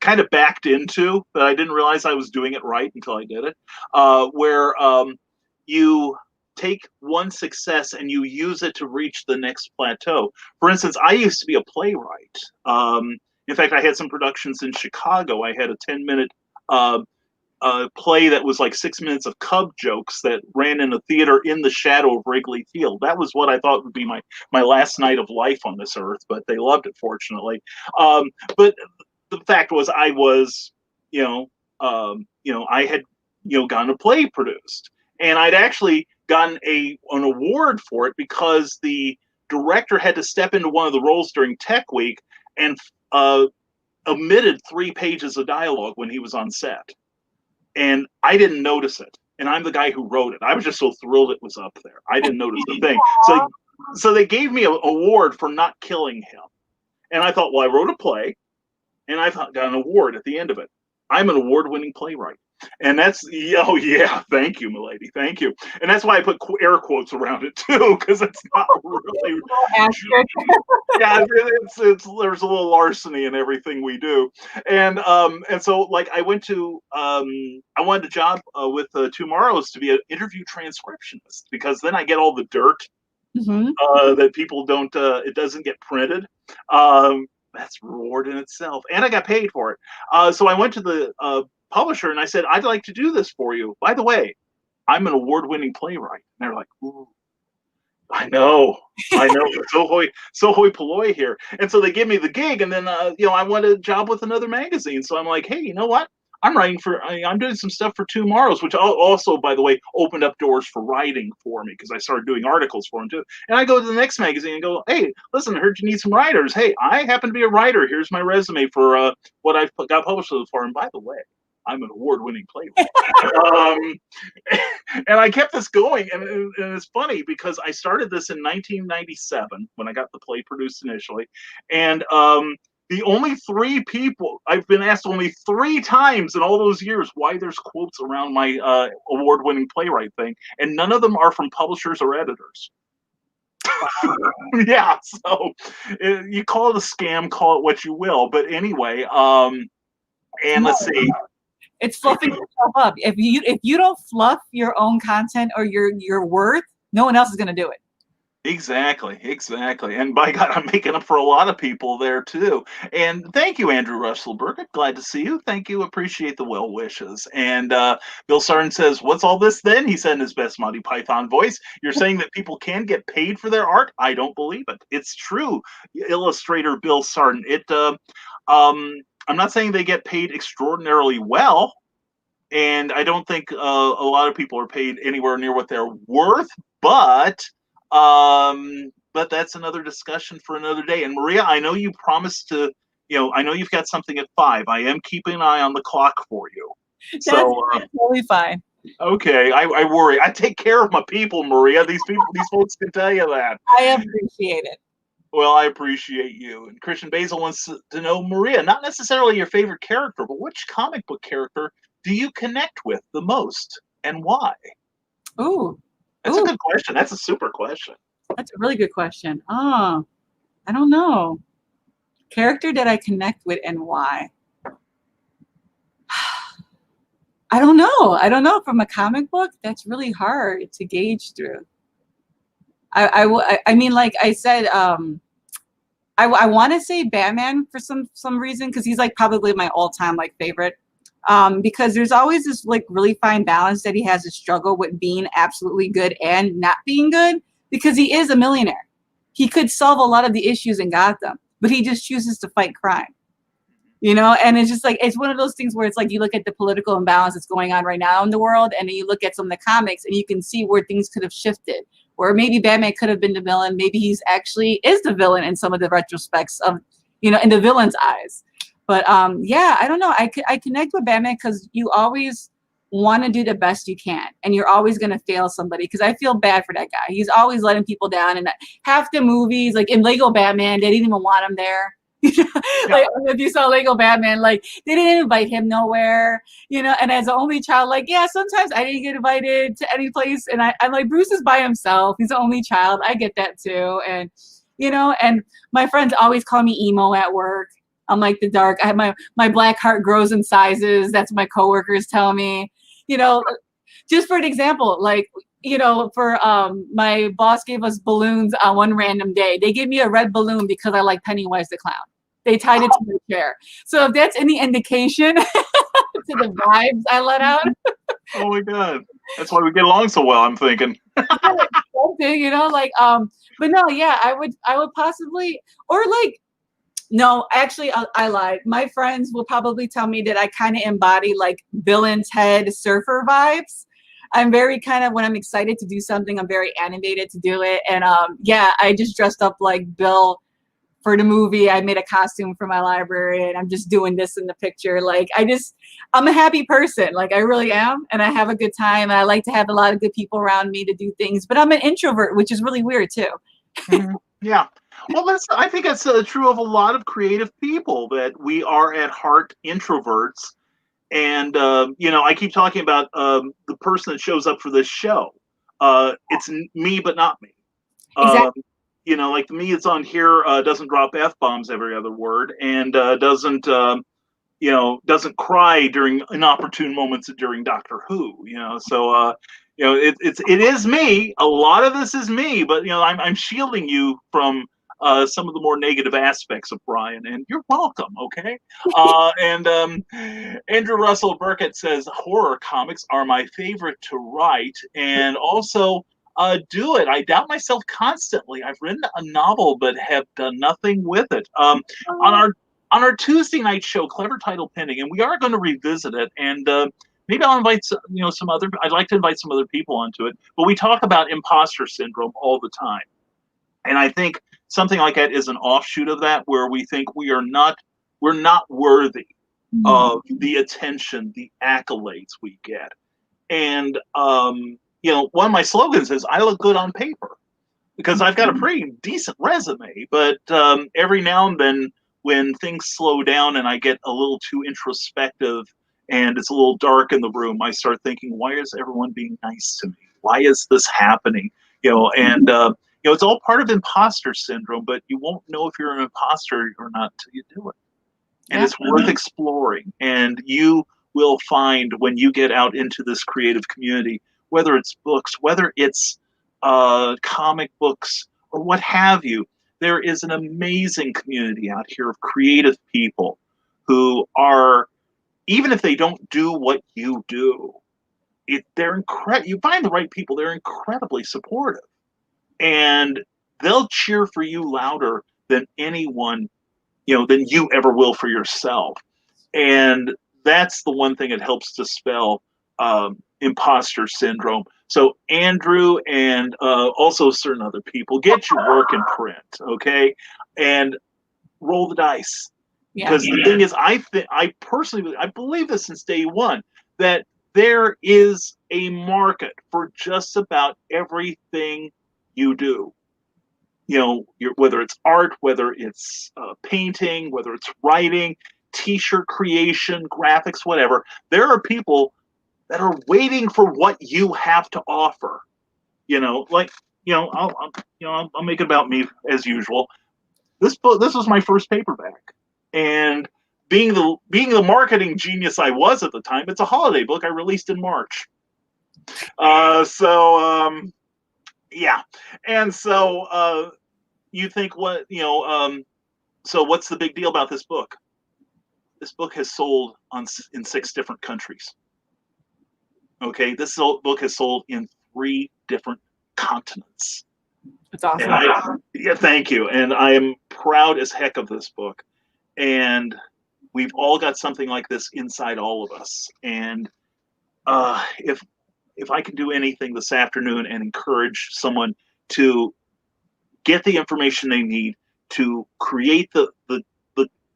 kind of backed into, but I didn't realize I was doing it right until I did it, where you take one success and you use it to reach the next plateau. For instance, I used to be a playwright. In fact, I had some productions in Chicago. I had a 10-minute play that was like 6 minutes of Cub jokes that ran in a theater in the shadow of Wrigley Field. That was what I thought would be my last night of life on this earth, but they loved it, fortunately. But the fact was, I was, I had, gotten a play produced, and I'd actually gotten an award for it because the director had to step into one of the roles during Tech Week and omitted 3 pages of dialogue when he was on set. And I didn't notice it. And I'm the guy who wrote it. I was just so thrilled it was up there. I didn't notice the thing. So they gave me an award for not killing him. And I thought, well, I wrote a play, and I got an award at the end of it. I'm an award-winning playwright. And that's, oh yeah, thank you, milady, thank you. And that's why I put air quotes around it too, because it's not really yeah, it's there's a little larceny in everything we do. And so like I went to I wanted a job with Tomorrow's to be an interview transcriptionist, because then I get all the dirt that people don't it doesn't get printed. That's reward in itself, and I got paid for it. So I went to the publisher and I said, I'd like to do this for you. By the way, I'm an award-winning playwright. And they're like, ooh, I know, so hoi polloi here. And so they give me the gig, and then I want a job with another magazine. So I'm like, hey, you know what? I'm doing some stuff for Tomorrow's, which also, by the way, opened up doors for writing for me, because I started doing articles for them too. And I go to the next magazine and go, hey, listen, I heard you need some writers. Hey, I happen to be a writer. Here's my resume for what I've got published so far. And by the way, I'm an award-winning playwright. And I kept this going, and it's funny because I started this in 1997 when I got the play produced initially, and the only 3 people I've been asked only 3 times in all those years why there's quotes around my award-winning playwright thing, and none of them are from publishers or editors. Yeah, so you call it a scam, call it what you will, but anyway, and let's see. It's fluffing yourself up. If you don't fluff your own content or your worth, no one else is going to do it. Exactly. And by God, I'm making up for a lot of people there too. And thank you, Andrew Russellberg. Glad to see you. Thank you. Appreciate the well wishes. And Bill Sarn says, what's all this then? He said in his best Monty Python voice, you're saying that people can get paid for their art? I don't believe it. It's true, illustrator Bill Sarn. I'm not saying they get paid extraordinarily well, and I don't think a lot of people are paid anywhere near what they're worth, but that's another discussion for another day. And Maria, I know you promised to, I know you've got something at 5. I am keeping an eye on the clock for you. That's totally fine. Okay, I worry. I take care of my people, Maria. These folks can tell you that. I appreciate it. Well, I appreciate you. And Christian Basil wants to know, Maria, not necessarily your favorite character, but which comic book character do you connect with the most, and why? Ooh. That's a good question. That's a super question. That's a really good question. I don't know. Character that I connect with and why? I don't know. From a comic book, that's really hard to gauge through. I mean, like I said, I want to say Batman for some reason, because he's like probably my all-time like favorite. Because there's always this like really fine balance that he has to struggle with being absolutely good and not being good, because he is a millionaire. He could solve a lot of the issues in Gotham, but he just chooses to fight crime. And it's just like, it's one of those things where it's like you look at the political imbalance that's going on right now in the world, and then you look at some of the comics and you can see where things could have shifted. Or maybe Batman could have been the villain. Maybe he's actually is the villain in some of the retrospects of, in the villain's eyes. But yeah, I don't know. I connect with Batman because you always want to do the best you can, and you're always going to fail somebody, because I feel bad for that guy. He's always letting people down. And half the movies, like in Lego Batman, they didn't even want him there. Like if you saw Lego Batman, like they didn't invite him nowhere, and as an only child, like, yeah, sometimes I didn't get invited to any place, and I'm like, Bruce is by himself, he's the only child, I get that too. And and my friends always call me emo at work. I'm like the dark, I have my black heart grows in sizes, that's what my coworkers tell me. Just for an example, like, for my boss gave us balloons on one random day. They gave me a red balloon because I like Pennywise the Clown. They tied it to my chair. So if that's any indication to the vibes I let out. Oh my God. That's why we get along so well, I'm thinking. But no, yeah, I would possibly, or like, no, actually, I lied. My friends will probably tell me that I kind of embody like Bill and Ted surfer vibes. I'm very kind of, when I'm excited to do something, I'm very animated to do it. And yeah, I just dressed up like Bill for the movie. I made a costume for my library, and I'm just doing this in the picture. Like, I'm a happy person. Like, I really am, and I have a good time. And I like to have a lot of good people around me to do things. But I'm an introvert, which is really weird too. Yeah. Well, I think that's true of a lot of creative people, that we are at heart introverts. And, I keep talking about the person that shows up for this show. It's me, but not me. Exactly. Like me, it's on here, doesn't drop F-bombs every other word, and doesn't cry during inopportune moments during Doctor Who. It is me. A lot of this is me, but I'm shielding you from some of the more negative aspects of Brian, and you're welcome. Okay. And Andrew Russell Burkett says horror comics are my favorite to write, and also do it. I doubt myself constantly. I've written a novel, but have done nothing with it. On our Tuesday night show, Clever Title Pending, and we are going to revisit it, and maybe I'll invite some other. I'd like to invite some other people onto it. But we talk about imposter syndrome all the time, and I think something like that is an offshoot of that, where we think we're not worthy of the attention, the accolades we get, and one of my slogans is "I look good on paper," because I've got a pretty decent resume, but every now and then, when things slow down and I get a little too introspective and it's a little dark in the room, I start thinking, why is everyone being nice to me? Why is this happening? It's all part of imposter syndrome, but you won't know if you're an imposter or not until you do it. And it's worth exploring. And you will find, when you get out into this creative community, whether it's books, whether it's comic books, or what have you, there is an amazing community out here of creative people who are, even if they don't do what you do, they're incredible. You find the right people, they're incredibly supportive, and they'll cheer for you louder than anyone, than you ever will for yourself. And that's the one thing that helps dispel imposter syndrome. So Andrew, and also certain other people, get your work in print, okay? And roll the dice. Because the thing is, I personally, I believe this since day one, that there is a market for just about everything you do. Whether it's art, whether it's painting, whether it's writing, T-shirt creation, graphics, whatever. There are people that are waiting for what you have to offer. I'll make it about me as usual. This was my first paperback, and being the marketing genius I was at the time, it's a holiday book I released in March. Yeah, and so you think so what's the big deal about this book? This book has sold in 6 different countries. Okay, this book has sold in 3 different continents. That's awesome. Thank you. And I am proud as heck of this book. And we've all got something like this inside all of us. And if I can do anything this afternoon and encourage someone to get the information they need, to create the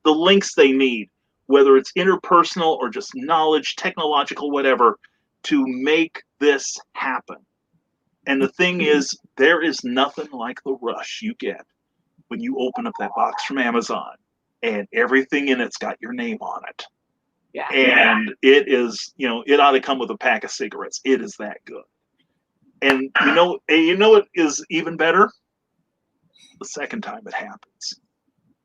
links they need, whether it's interpersonal or just knowledge, technological, whatever, to make this happen. And the thing is, there is nothing like the rush you get when you open up that box from Amazon and everything in it's got your name on it. Yeah. And it is, it ought to come with a pack of cigarettes. It is that good. And it is even better? The second time it happens.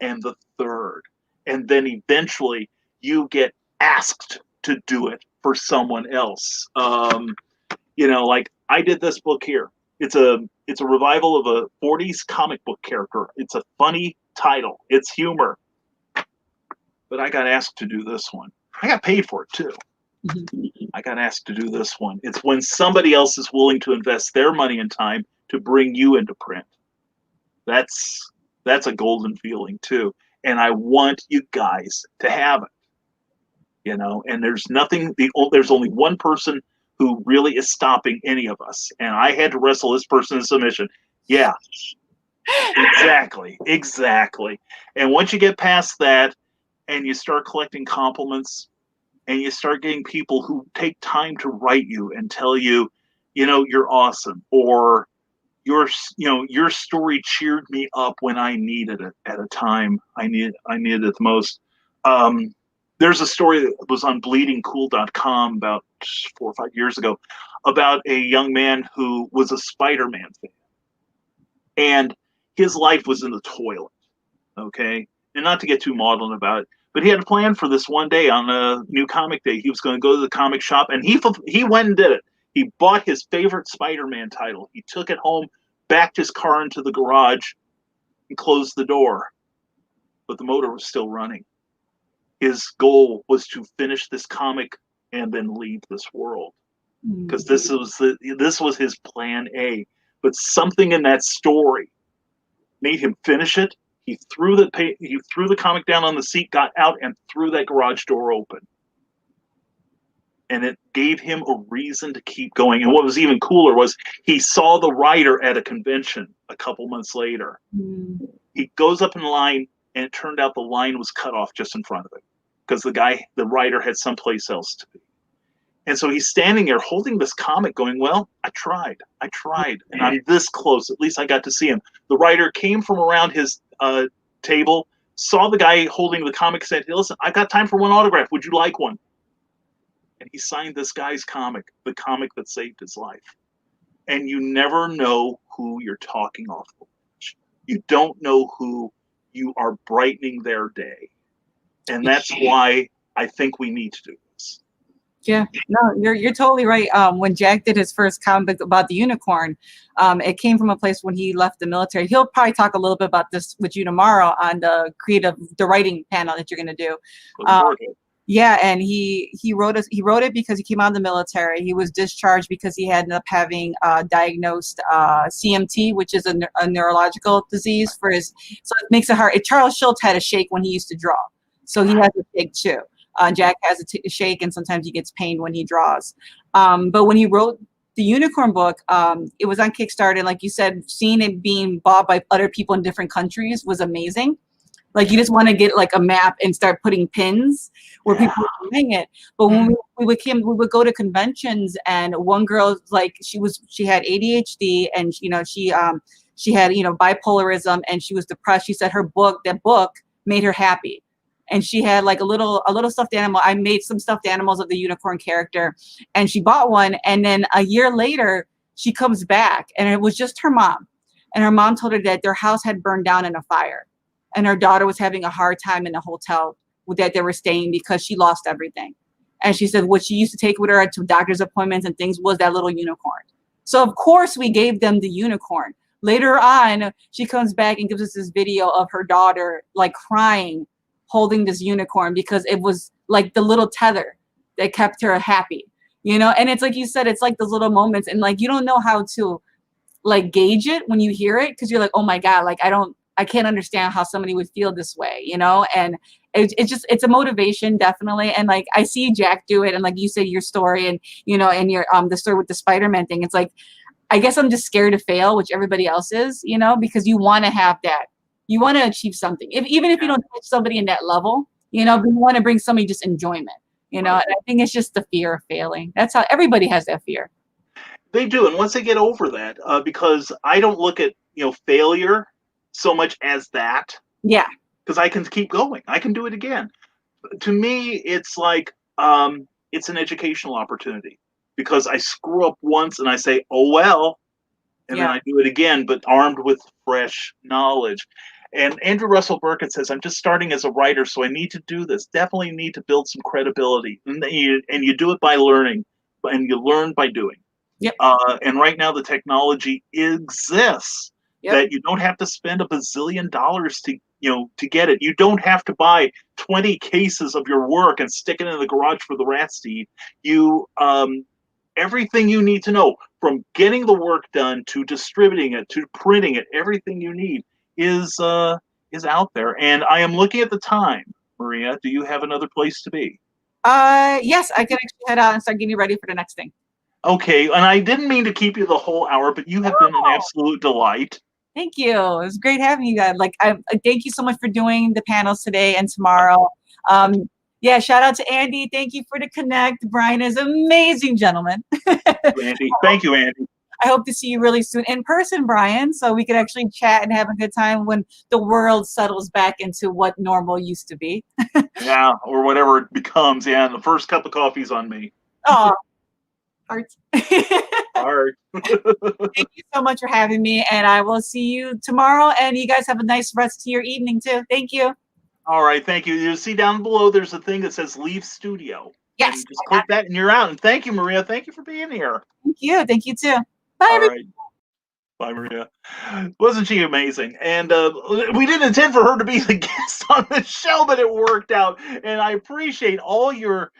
And the third. And then eventually you get asked to do it for someone else. Like I did this book here. It's a revival of a 40s comic book character. It's a funny title. It's humor. But I got asked to do this one. I got paid for it too. I got asked to do this one. It's when somebody else is willing to invest their money and time to bring you into print. That's a golden feeling too. And I want you guys to have it. And there's there's only one person who really is stopping any of us. And I had to wrestle this person in submission. Yeah, Exactly. And once you get past that and you start collecting compliments and you start getting people who take time to write you and tell you, you're awesome, or your story cheered me up when I needed it at a time I needed it the most. Um, there's a story that was on bleedingcool.com about 4 or 5 years ago about a young man who was a Spider-Man fan, and his life was in the toilet. Okay, and not to get too maudlin about it, but he had a plan for this one day on a new comic day. He was going to go to the comic shop, and he went and did it. He bought his favorite Spider-Man title. He took it home, backed his car into the garage, and closed the door. But the motor was still running. His goal was to finish this comic and then leave this world, because this was his plan A. But something in that story made him finish it. He threw the comic down on the seat, got out, and threw that garage door open. And it gave him a reason to keep going. And what was even cooler was he saw the writer at a convention a couple months later. He goes up in line, and it turned out the line was cut off just in front of him because the writer had someplace else to be. And so he's standing there holding this comic going, well, I tried, and I'm this close. At least I got to see him. The writer came from around his table, saw the guy holding the comic, said, hey, listen, I got time for one autograph. Would you like one? And he signed this guy's comic, the comic that saved his life. And you never know who you're talking off the ledge. You don't know who you are brightening their day. And that's why I think we need to do this. Yeah, no, you're totally right. When Jack did his first comic about the unicorn, it came from a place when he left the military. He'll probably talk a little bit about this with you tomorrow on the writing panel that you're going to do. Yeah, and he wrote it because he came out of the military. He was discharged because he ended up having diagnosed CMT, which is a neurological disease so it makes it hard. Charles Schultz had a shake when he used to draw, so he has a shake too. Jack has a shake, and sometimes he gets pain when he draws. But when he wrote the unicorn book, it was on Kickstarter. And like you said, seeing it being bought by other people in different countries was amazing. Like you just want to get like a map and start putting pins where people are doing it. But when we would go to conventions, and one girl, like she had ADHD, and she had bipolarism, and she was depressed. She said that book made her happy. And she had like a little stuffed animal. I made some stuffed animals of the unicorn character, and she bought one. And then a year later, she comes back, and it was just her mom. And her mom told her that their house had burned down in a fire, and her daughter was having a hard time in the hotel that they were staying because she lost everything. And she said what she used to take with her to doctor's appointments and things was that little unicorn. So of course we gave them the unicorn. Later on, she comes back and gives us this video of her daughter like crying, holding this unicorn, because it was like the little tether that kept her happy, and it's like you said, it's like those little moments, and like you don't know how to like gauge it when you hear it, because you're like, oh my God, like I can't understand how somebody would feel this way, and it's a motivation, definitely. And like I see Jack do it, and like you said, your story, and and your the story with the Spider-Man thing, it's like I guess I'm just scared to fail, which everybody else is, because you want to have that. You want to achieve something, even if you don't touch somebody in that level, but you want to bring somebody just enjoyment, And I think it's just the fear of failing. That's how everybody has that fear. They do, and once they get over that, because I don't look at failure so much as that. Yeah. Because I can keep going. I can do it again. To me, it's like it's an educational opportunity, because I screw up once and I say, oh well, and then I do it again, but armed with fresh knowledge. And Andrew Russell Burkett says, I'm just starting as a writer, so I need to do this. Definitely need to build some credibility. And you do it by learning, and you learn by doing. Yep. And right now the technology exists that you don't have to spend $1 bazillion to get it. You don't have to buy 20 cases of your work and stick it in the garage for the rats to eat. Everything you need to know, from getting the work done to distributing it to printing it, everything you need is out there. And I am looking at the time. Maria, do you have another place to be? Yes, I can actually head out and start getting ready for the next thing. Okay, and I didn't mean to keep you the whole hour, but you have been an absolute delight. Thank you. It was great having you guys. Like, I thank you so much for doing the panels today and tomorrow. Yeah, shout out to Andy. Thank you for the connect. Brian is an amazing gentleman. Andy. Thank you, Andy. I hope to see you really soon in person, Brian, so we could actually chat and have a good time when the world settles back into what normal used to be. Yeah, or whatever it becomes. Yeah, and the first cup of coffee's on me. Oh, hearts. All right. Thank you so much for having me, and I will see you tomorrow. And you guys have a nice rest to your evening too. Thank you. All right, thank you. You see down below, there's a thing that says "Leave Studio." Yes, And just click that, and you're out. And thank you, Maria. Thank you for being here. thank you. Thank you too. Bye, All everybody. right. Bye, Maria. Wasn't she amazing? And we didn't intend for her to be the guest on the show, but it worked out. And I appreciate all your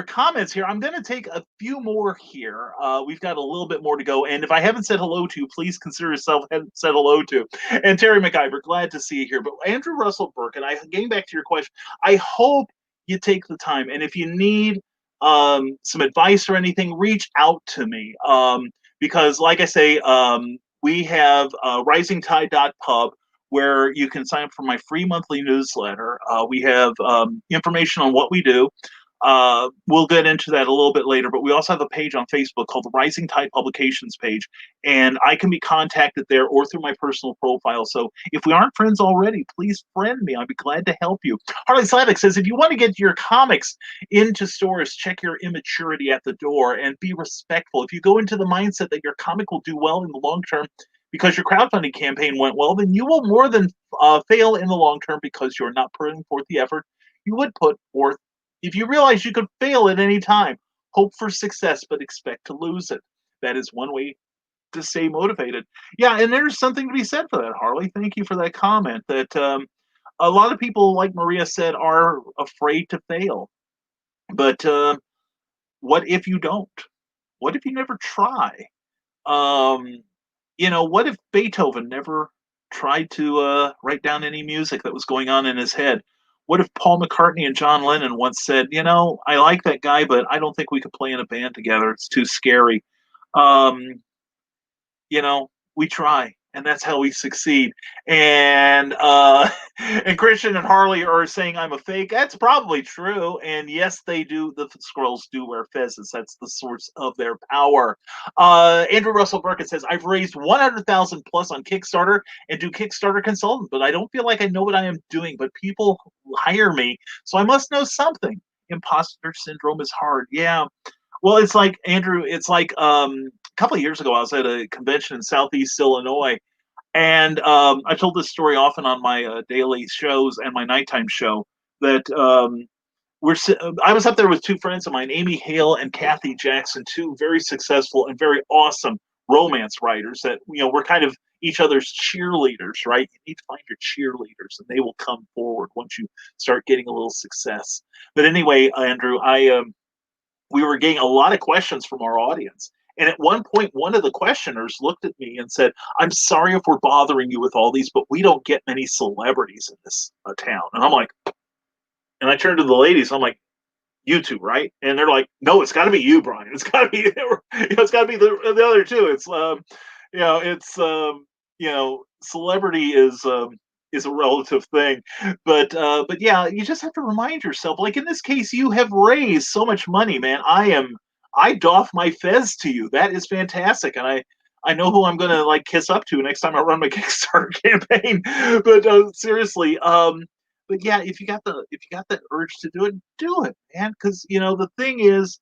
comments here. I'm going to take a few more here. We've got a little bit more to go. And if I haven't said hello to you, please consider yourself said hello to. And Terry McIver, glad to see you here. But Andrew Russell Burke, and getting back to your question, I hope you take the time. And if you need some advice or anything, reach out to me. Because, like I say, we have risingtide.pub where you can sign up for my free monthly newsletter. We have information on what we do. We'll get into that a little bit later, but we also have a page on Facebook called the Rising Tide Publications page, and I can be contacted there or through my personal profile. So if we aren't friends already, please friend me. I'd be glad to help you. Harley Slavic says, if you want to get your comics into stores, check your immaturity at the door and be respectful. If you go into the mindset that your comic will do well in the long term because your crowdfunding campaign went well, then you will more than fail in the long term because you're not putting forth the effort you would put forth. If you realize you could fail at any time, hope for success, but expect to lose it. That is one way to stay motivated. Yeah, and there's something to be said for that, Harley. Thank you for that comment. That a lot of people, like Maria said, are afraid to fail. But what if you don't? What if you never try? What if Beethoven never tried to write down any music that was going on in his head? What if Paul McCartney and John Lennon once said, I like that guy, but I don't think we could play in a band together. It's too scary. Um, we try, and that's how we succeed. And and Christian and Harley are saying I'm a fake. That's probably true. And yes, they do. The squirrels do wear fezzes. That's the source of their power. Andrew Russell Burkett says, I've raised 100,000 plus on Kickstarter and do Kickstarter consultant, but I don't feel like I know what I am doing, but people hire me, so I must know something. Imposter syndrome is hard. Yeah. Well, it's like, Andrew, it's like a couple of years ago, I was at a convention in Southeast Illinois, and I told this story often on my daily shows and my nighttime show that I was up there with two friends of mine, Amy Hale and Kathy Jackson, two very successful and very awesome romance writers that, we're kind of each other's cheerleaders, right? You need to find your cheerleaders and they will come forward once you start getting a little success. But anyway, Andrew, we were getting a lot of questions from our audience. And at one point, one of the questioners looked at me and said, I'm sorry if we're bothering you with all these, but we don't get many celebrities in this town. And I'm like, and I turned to the ladies, I'm like, you two, right? And they're like, no, it's got to be you, Brian. It's got to be, it's got to be the other two. Celebrity is a relative thing, but yeah, you just have to remind yourself. Like in this case, you have raised so much money, man. I doff my fez to you. That is fantastic, and I know who I'm gonna like kiss up to next time I run my Kickstarter campaign. But seriously, but yeah, if you got that urge to do it, man. Because the thing is,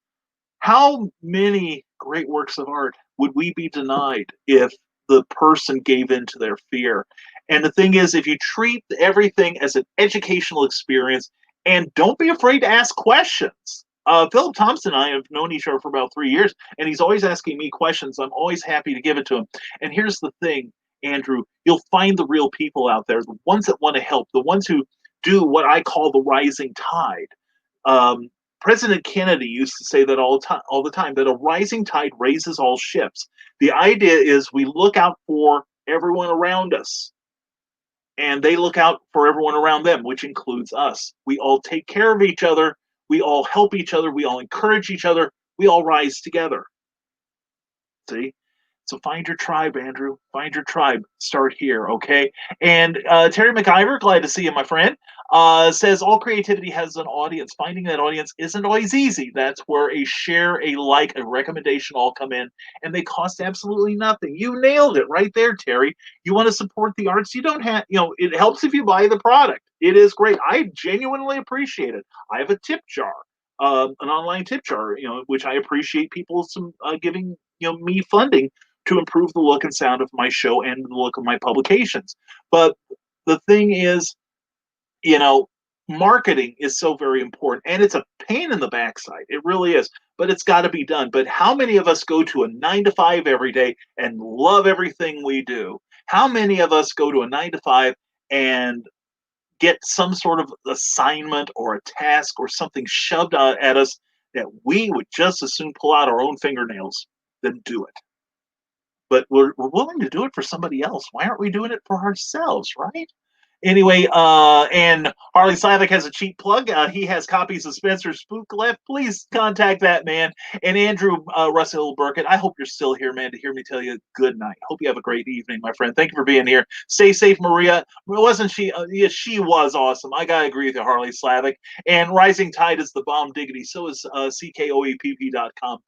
how many great works of art would we be denied if the person gave in to their fear? And the thing is, if you treat everything as an educational experience and don't be afraid to ask questions. Philip Thompson and I have known each other for about 3 years, and he's always asking me questions. I'm always happy to give it to him. And here's the thing, Andrew, you'll find the real people out there, the ones that want to help, the ones who do what I call the rising tide. President Kennedy used to say that all the time, that a rising tide raises all ships. The idea is we look out for everyone around us, and they look out for everyone around them, which includes us. We all take care of each other. We all help each other. We all encourage each other. We all rise together. See? So find your tribe, Andrew. Find your tribe. Start here, okay? And Terry McIver, glad to see you, my friend. Says all creativity has an audience. Finding that audience isn't always easy. That's where a share, a like, a recommendation all come in, and they cost absolutely nothing. You nailed it right there, Terry. You want to support the arts? You don't have, it helps if you buy the product. It is great. I genuinely appreciate it. I have a tip jar, an online tip jar, which I appreciate people giving, me funding to improve the look and sound of my show and the look of my publications. But the thing is, marketing is so very important, and it's a pain in the backside. It really is, but it's got to be done. But how many of us go to a 9 to 5 every day and love everything we do? How many of us go to a 9 to 5 and get some sort of assignment or a task or something shoved at us that we would just as soon pull out our own fingernails than do it? But we're willing to do it for somebody else. Why aren't we doing it for ourselves, right? Anyway, and Harley Slavic has a cheap plug. He has copies of Spencer's Spook left. Please contact that man. And Andrew Russell Burkett, I hope you're still here, man, to hear me tell you good night. Hope you have a great evening, my friend. Thank you for being here. Stay safe, Maria. Wasn't she? Yes, she was awesome. I got to agree with you, Harley Slavic. And Rising Tide is the bomb diggity. So is CKOEPP.com.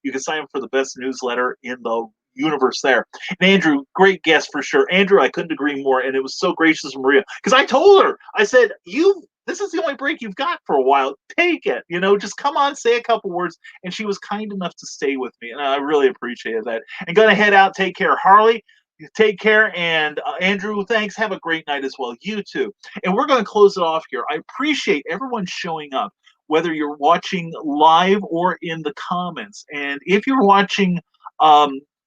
You can sign up for the best newsletter in the universe there. And Andrew, great guest for sure. Andrew, I couldn't agree more, and it was so gracious of Maria, because I told her, I said, this is the only break you've got for a while. Take it, just come on, say a couple words. And she was kind enough to stay with me, and I really appreciated that. And gonna head out. Take care, Harley. Take care, and Andrew, thanks. Have a great night as well. You too. And we're going to close it off here. I appreciate everyone showing up, whether you're watching live or in the comments. And if you're watching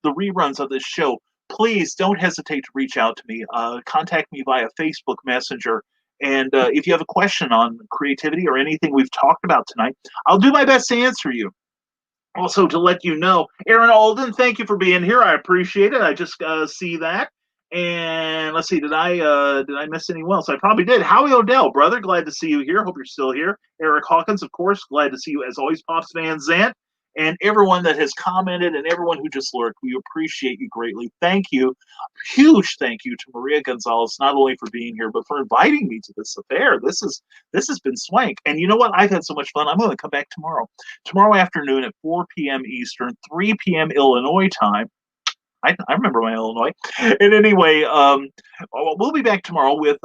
the reruns of this show, please don't hesitate to reach out to me. Contact me via Facebook Messenger. And if you have a question on creativity or anything we've talked about tonight, I'll do my best to answer you. Also, to let you know, Aaron Alden, thank you for being here. I appreciate it. I just see that. And let's see, did I miss anyone else? I probably did. Howie Odell, brother, glad to see you here. Hope you're still here. Eric Hawkins, of course, glad to see you as always. Pops Van Zant. And everyone that has commented and everyone who just lurked, we appreciate you greatly. Thank you. Huge thank you to Maria Gonzales, not only for being here, but for inviting me to this affair. This has been swank. And you know what? I've had so much fun. I'm going to come back tomorrow. Tomorrow afternoon at 4 p.m. Eastern, 3 p.m. Illinois time. I remember my Illinois. And anyway, we'll be back tomorrow with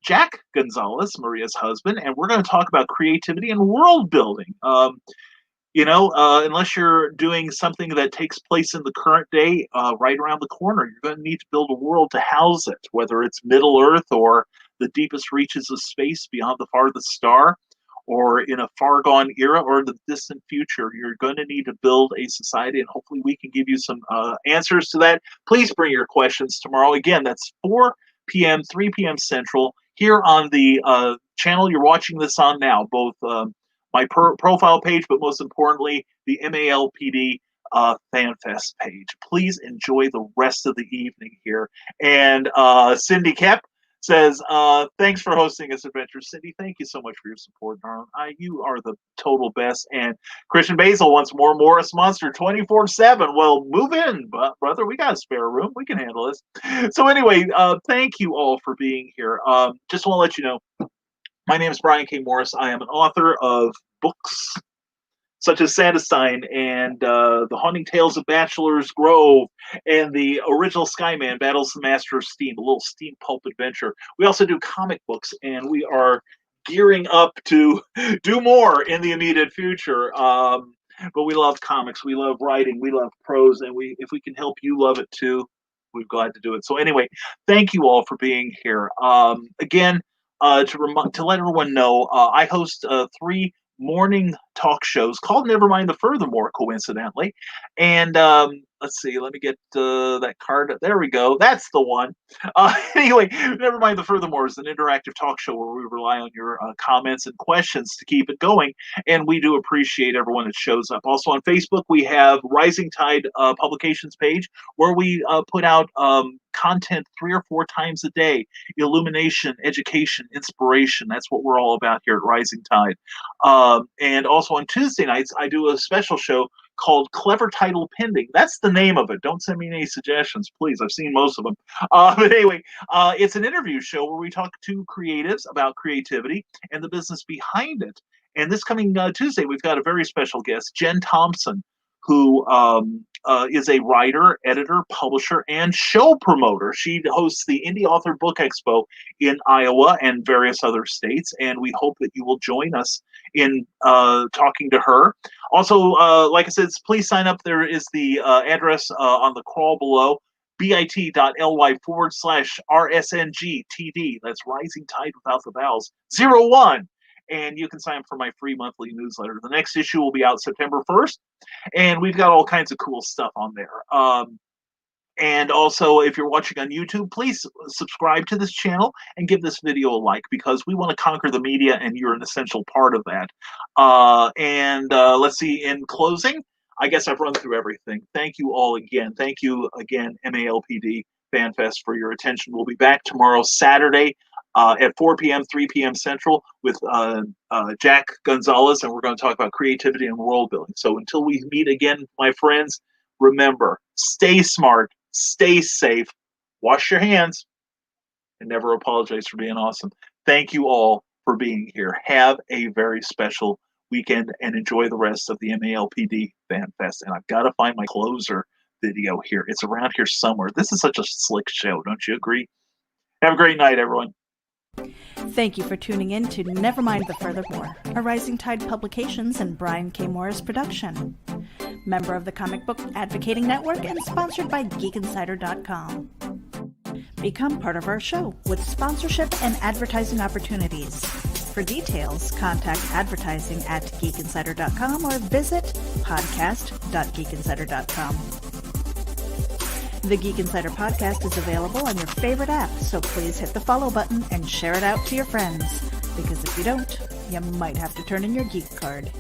Jack Gonzales, Maria's husband, and we're going to talk about creativity and world building. Unless you're doing something that takes place in the current day, right around the corner, you're going to need to build a world to house it, whether it's Middle Earth or the deepest reaches of space beyond the farthest star, or in a far gone era or the distant future. You're going to need to build a society, and hopefully we can give you some answers to that. Please bring your questions tomorrow. Again, that's 4 p.m., 3 p.m. Central, here on the channel you're watching this on now, both my profile page, but most importantly, the MALPD FanFest page. Please enjoy the rest of the evening here. And Cindy Kep says, thanks for hosting this adventure. Cindy, thank you so much for your support, darling. You are the total best. And Christian Basil wants more Morris Monster 24/7. Well, move in, brother. We got a spare room. We can handle this. So anyway, thank you all for being here. Just want to let you know, my name is Brian K. Morris. I am an author of books such as Sandestein and The Haunting Tales of Bachelor's Grove and the original Skyman, Battles the Master of Steam, a little steam pulp adventure. We also do comic books, and we are gearing up to do more in the immediate future. But we love comics. We love writing. We love prose. And if we can help you love it too, we're glad to do it. So anyway, thank you all for being here. Again, to let everyone know, I host 3 morning talk shows called Nevermind the Furthermore, coincidentally. And let's see, let me get that card. There we go. That's the one. Anyway, Nevermind the Furthermore is an interactive talk show where we rely on your comments and questions to keep it going. And we do appreciate everyone that shows up. Also on Facebook, we have Rising Tide publications page where we put out content 3 or 4 times a day. Illumination, education, inspiration. That's what we're all about here at Rising Tide. And also on Tuesday nights, I do a special show called Clever Title Pending. That's the name of it. Don't send me any suggestions, please. I've seen most of them. But anyway, it's an interview show where we talk to creatives about creativity and the business behind it. And this coming Tuesday, we've got a very special guest, Jen Thompson, who is a writer, editor, publisher, and show promoter. She hosts the Indie Author Book Expo in Iowa and various other states, and we hope that you will join us in talking to her. Also, like I said, please sign up. There is the address on the crawl below, bit.ly/RSNGTD. That's Rising Tide without the vowels, 01. And you can sign up for my free monthly newsletter. The next issue will be out September 1st, and we've got all kinds of cool stuff on there. And also, if you're watching on YouTube, please subscribe to this channel and give this video a like, because we want to conquer the media, and you're an essential part of that. Let's see, in closing, I guess I've run through everything. Thank you all again. Thank you again, MAPLD FanFest, for your attention. We'll be back tomorrow, Saturday, at 4 p.m., 3 p.m. Central with Jack Gonzales, and we're going to talk about creativity and world building. So until we meet again, my friends, remember, stay smart, stay safe, wash your hands, and never apologize for being awesome. Thank you all for being here. Have a very special weekend and enjoy the rest of the MALPD FanFest. And I've got to find my closer video here. It's around here somewhere. This is such a slick show, don't you agree? Have a great night, everyone. Thank you for tuning in to Nevermind the Furthermore, a Rising Tide Publications and Brian K. Morris production. Member of the Comic Book Advocating Network and sponsored by GeekInsider.com. Become part of our show with sponsorship and advertising opportunities. For details, contact advertising@geekinsider.com or visit podcast.geekinsider.com. The Geek Insider podcast is available on your favorite app, so please hit the follow button and share it out to your friends, because if you don't, you might have to turn in your geek card.